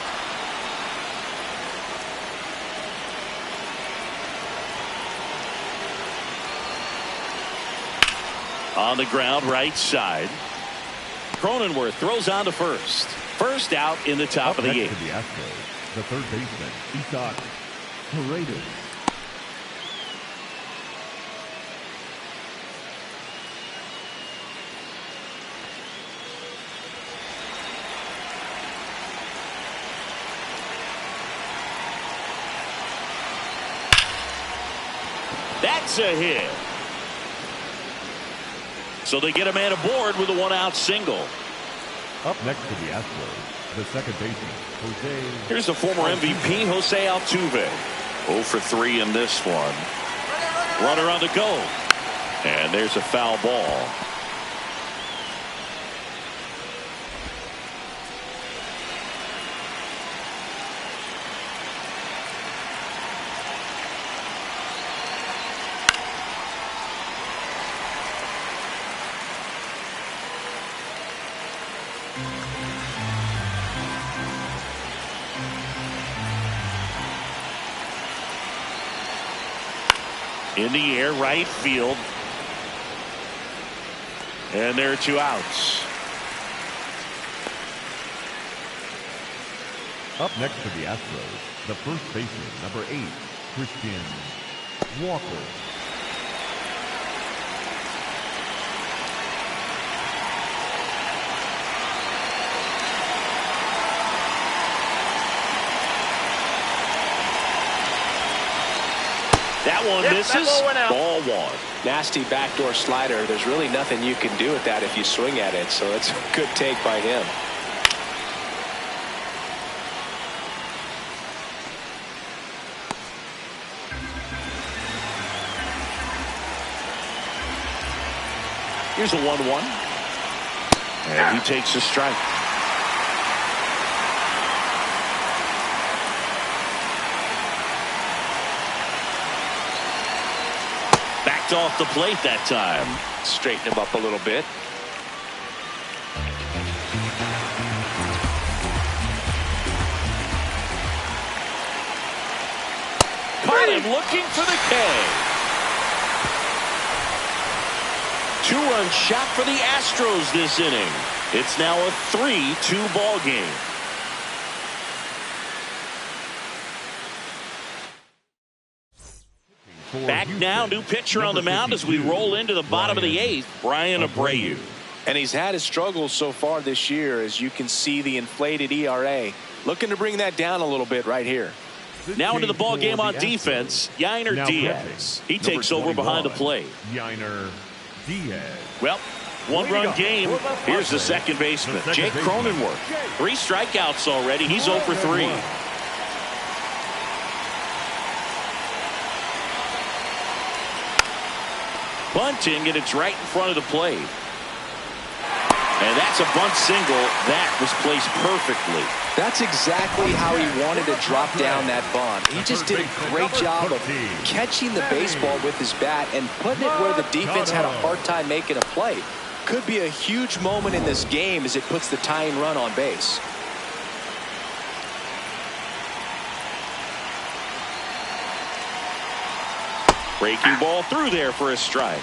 On the ground, right side. Cronenworth throws on to first. First out in the top of the 8th. The Astros, the third baseman, Isaac Paredes. That's a hit. So they get a man aboard with a 1-out single. Up next to the Astros, the second baseman, Jose. Here's the former MVP, Jose Altuve. 0 for 3 in this one. Runner on the go. And there's a foul ball. In the air, right field. And there are 2 outs. Up next to the Astros, the first baseman, number 8, Christian Walker. That one misses. Ball one. Nasty backdoor slider. There's really nothing you can do with that if you swing at it. So it's a good take by him. Here's a 1-1. And he takes a strike. Backed off the plate that time. Straighten him up a little bit. Caught him looking for the K. Two-run shot for the Astros this inning. It's now a 3-2 ball game. Back now, new pitcher on the mound as we roll into the bottom of the 8th, Brian Abreu. And he's had his struggles so far this year, as you can see the inflated ERA. Looking to bring that down a little bit right here. Now into the ball game on defense, Yainer Diaz. He takes over behind the plate. Yainer Diaz. Well, one-run game. Here's the second baseman, Jake Cronenworth. 3 strikeouts already. He's 0 for 3. Bunting, and it's right in front of the plate. And that's a bunt single. That was placed perfectly. That's exactly how he wanted to drop down that bunt. He just did a great job of catching the baseball with his bat and putting it where the defense had a hard time making a play. Could be a huge moment in this game as it puts the tying run on base. Breaking ball through there for a strike.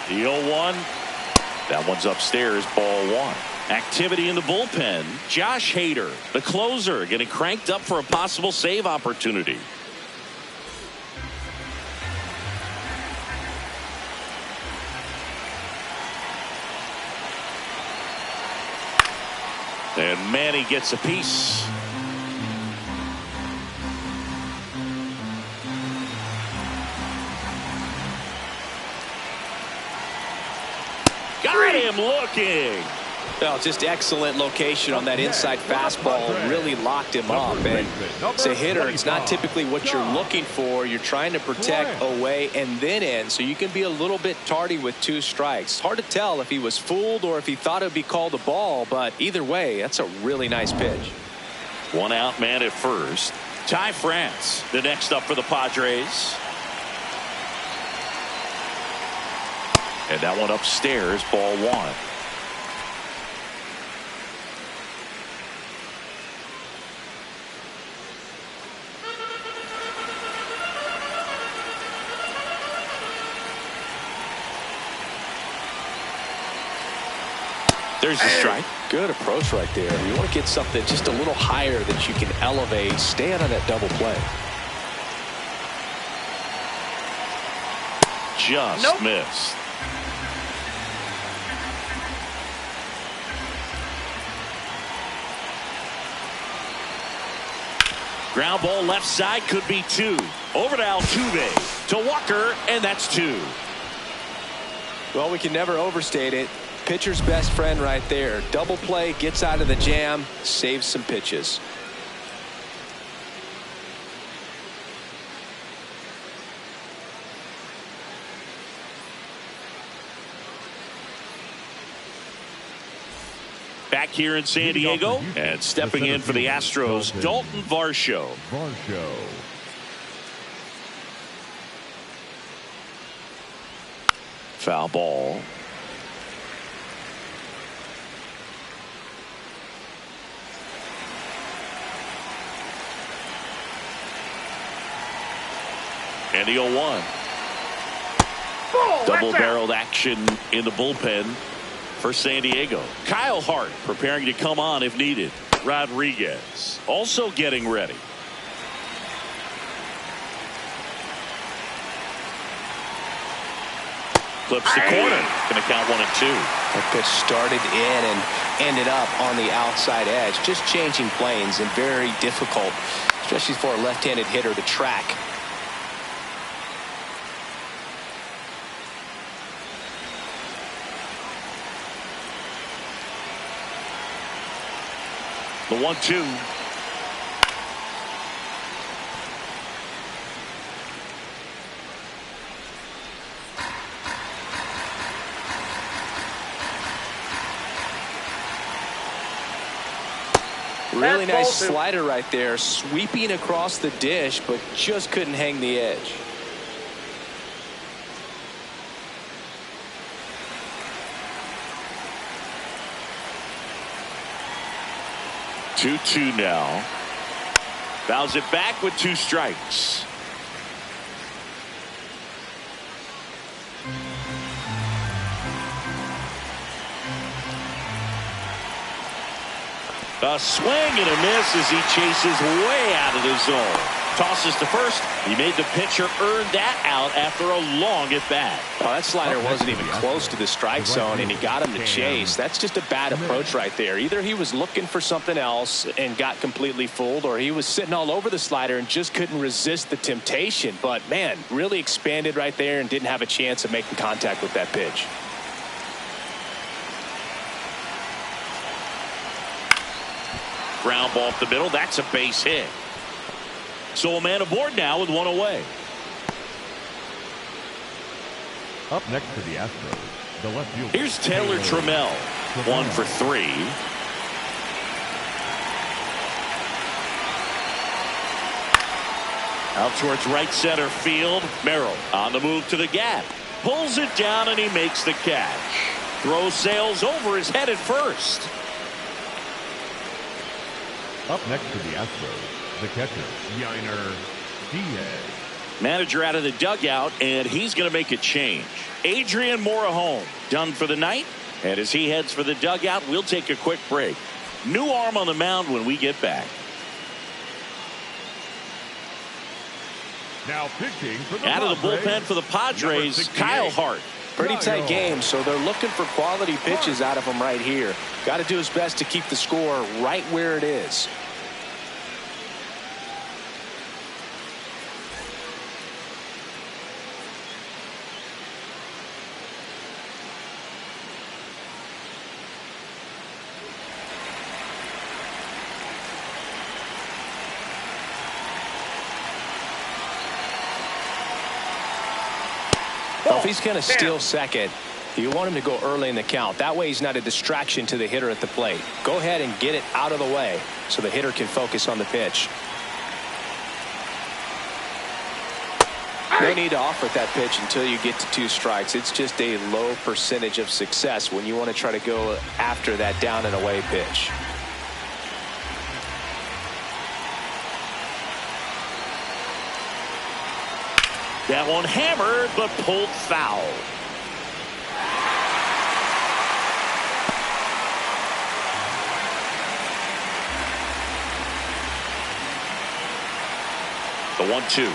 The 0-1. That one's upstairs, ball 1. Activity in the bullpen. Josh Hader, the closer, getting cranked up for a possible save opportunity. And Manny gets a piece. Got him looking. Well, just excellent location on that inside fastball. Really locked him up. And it's a hitter. It's not typically what you're looking for. You're trying to protect away and then in. So you can be a little bit tardy with 2 strikes. Hard to tell if he was fooled or if he thought it would be called a ball. But either way, that's a really nice pitch. 1 out man at first. Ty France, the next up for the Padres. And that one upstairs, ball 1. There's the strike. Good approach right there. You want to get something just a little higher that you can elevate. Stay out of that double play. Just missed. Ground ball left side, could be 2. Over to Altuve, to Walker, and that's 2. Well, we can never overstate it. Pitcher's best friend right there. Double play, gets out of the jam, saves some pitches. Back here in San Diego, and stepping in for the Astros, Dalton Varsho. Foul ball. And the 0-1. Double-barreled action in the bullpen for San Diego. Kyle Hart preparing to come on if needed. Rodriguez also getting ready. Clips the corner. Going to count 1-2. That pitch started in and ended up on the outside edge. Just changing planes and very difficult, especially for a left-handed hitter to track. The 1-2. Really nice slider right there, sweeping across the dish, but just couldn't hang the edge. Two now. Fouls it back with 2 strikes. A swing and a miss as he chases way out of the zone. Tosses to first. He made the pitcher earn that out after a long at bat. Oh, that slider wasn't even close to the strike zone, and he got him to chase. That's just a bad approach right there. Either he was looking for something else and got completely fooled, or he was sitting all over the slider and just couldn't resist the temptation. But, man, really expanded right there and didn't have a chance of making contact with that pitch. Ground ball up the middle. That's a base hit. So a man aboard now with 1 away. Up next for the Astros, the left fielder. Here's Taylor Trammell. 1 for 3. Out towards right center field. Merrill on the move to the gap. Pulls it down and he makes the catch. Throw sails over his head at first. Up next for the Astros, the catcher, Yainer Diaz. Manager out of the dugout, and he's going to make a change. Adrian Morejon done for the night, and as he heads for the dugout, we'll take a quick break. New arm on the mound when we get back. Now pitching for the out of the bullpen for the Padres, Kyle Hart. Pretty tight game, so they're looking for quality pitches out of him right here. Got to do his best to keep the score right where it is. Well, if he's going to steal second, you want him to go early in the count. That way he's not a distraction to the hitter at the plate. Go ahead and get it out of the way so the hitter can focus on the pitch. No need to offer that pitch until you get to 2 strikes. It's just a low percentage of success when you want to try to go after that down and away pitch. That one hammered, but pulled foul. The 1-2.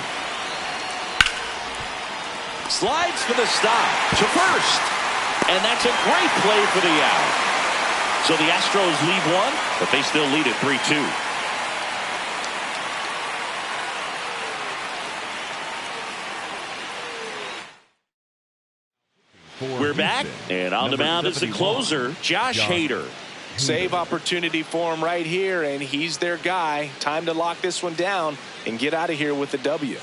Slides for the stop to first. And that's a great play for the out. So the Astros leave 1, but they still lead at 3-2. We're back, and on the mound is the closer, Josh Hader. Save opportunity for him right here, and he's their guy. Time to lock this one down and get out of here with the W.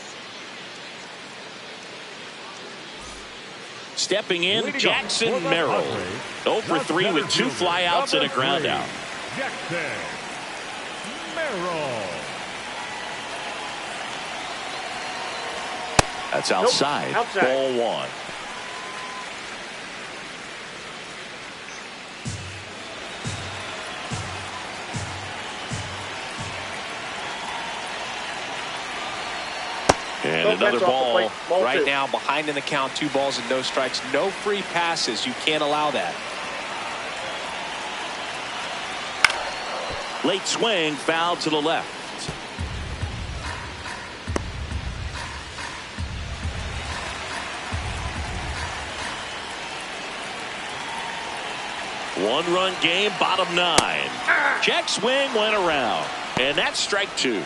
Stepping in, Jackson Merrill. 0 for 3 with 2 flyouts and a ground out. Jackson Merrill. That's outside. Ball 1. And another ball right now behind in the count. 2 balls and no strikes. No free passes. You can't allow that. Late swing, foul to the left. One-run game, bottom 9. Check swing went around, and that's strike 2.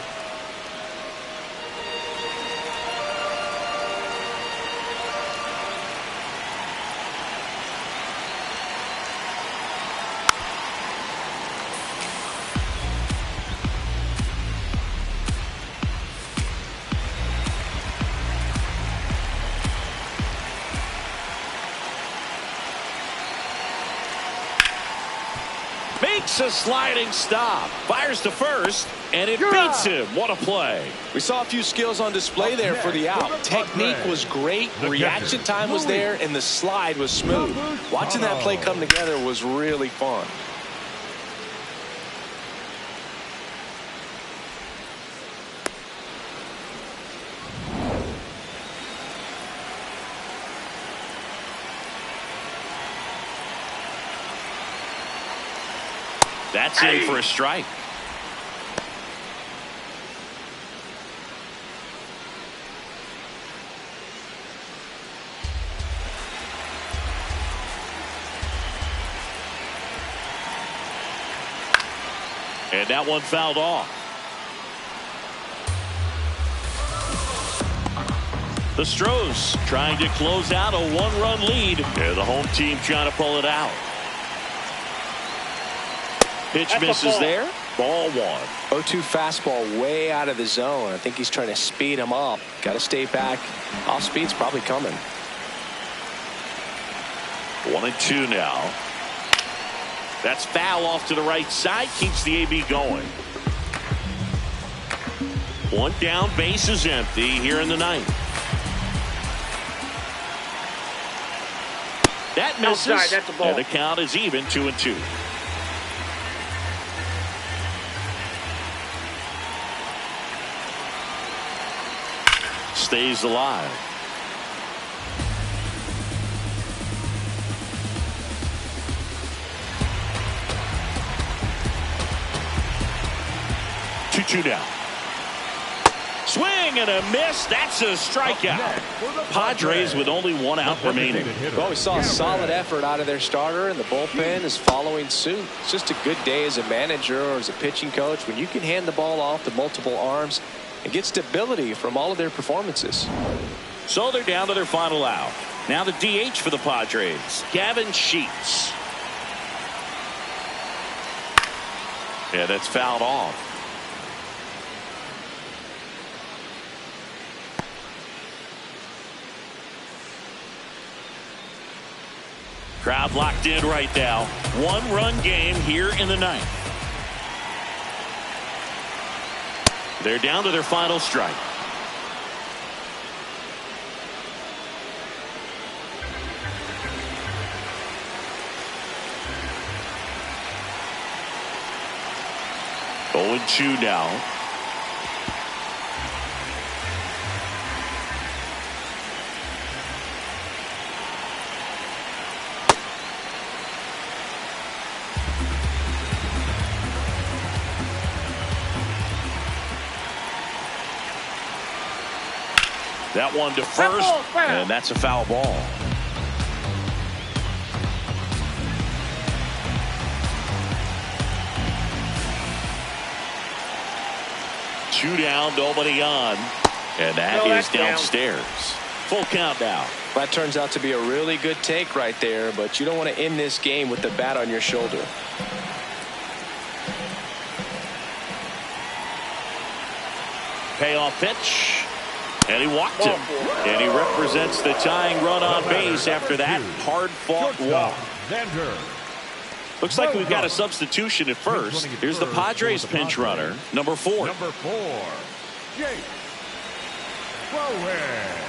Makes a sliding stop, fires to first, and it beats him. What a play. We saw a few skills on display there for the out. Technique was great, reaction time was there, and the slide was smooth. Watching that play come together was really fun. That's in for a strike. And that one fouled off. The Astros trying to close out a one-run lead. And the home team trying to pull it out. Pitch misses there. Ball 1. 0-2 fastball way out of the zone. I think he's trying to speed him up. Got to stay back. Off speed's probably coming. 1-2 now. That's foul off to the right side. Keeps the AB going. One down, base is empty here in the 9th. That misses. That's a ball. And the count is even, 2-2. Stays alive. Two down. Swing and a miss. That's a strikeout. Padres with only 1 out remaining. Well, we saw a solid effort out of their starter, and the bullpen is following suit. It's just a good day as a manager or as a pitching coach when you can hand the ball off to multiple arms and get stability from all of their performances. So they're down to their final out. Now the DH for the Padres, Gavin Sheets. Yeah, that's fouled off. Crowd locked in right now. 1-run game here in the 9th. They're down to their final strike. Oh, 2 now. That one to first, and that's a foul ball. Two down, nobody on, and that is downstairs. Full count now. That turns out to be a really good take right there, but you don't want to end this game with the bat on your shoulder. Payoff pitch. And he walked him. And he represents the tying run on base after that hard-fought walk. Looks like we've got a substitution at first. Here's the Padres pinch runner, number 4. Number 4, Jake Flowers.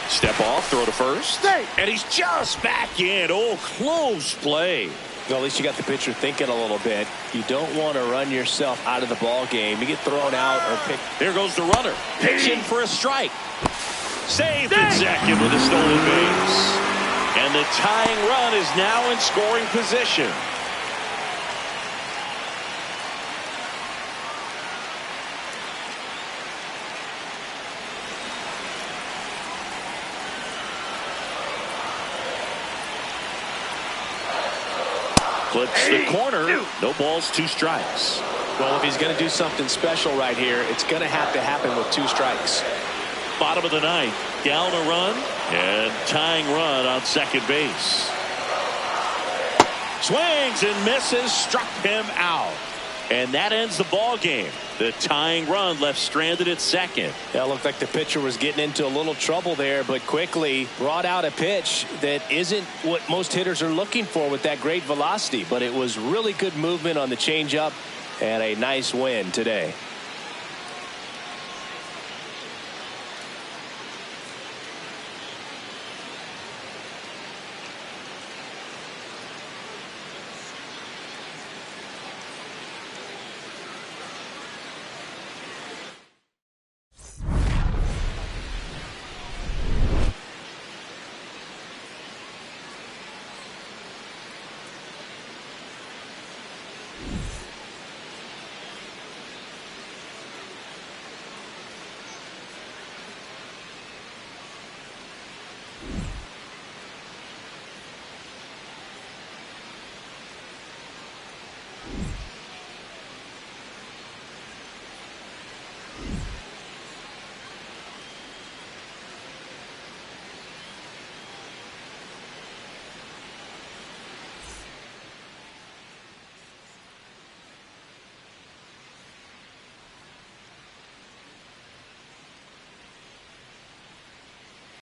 Step off, throw to first. And he's just back in. Oh, close play. Well, at least you got the pitcher thinking a little bit. You don't want to run yourself out of the ball game. You get thrown out or picked. There goes the runner. Pitching for a strike. Saved at second with a stolen base. And the tying run is now in scoring position. Clips the corner. No balls, 2 strikes. Well, if he's going to do something special right here, it's going to have to happen with 2 strikes. Bottom of the 9th. Down a run and tying run on second base. Swings and misses. Struck him out. And that ends the ball game. The tying run left stranded at second. Yeah, it looked like the pitcher was getting into a little trouble there, but quickly brought out a pitch that isn't what most hitters are looking for with that great velocity. But it was really good movement on the changeup and a nice win today.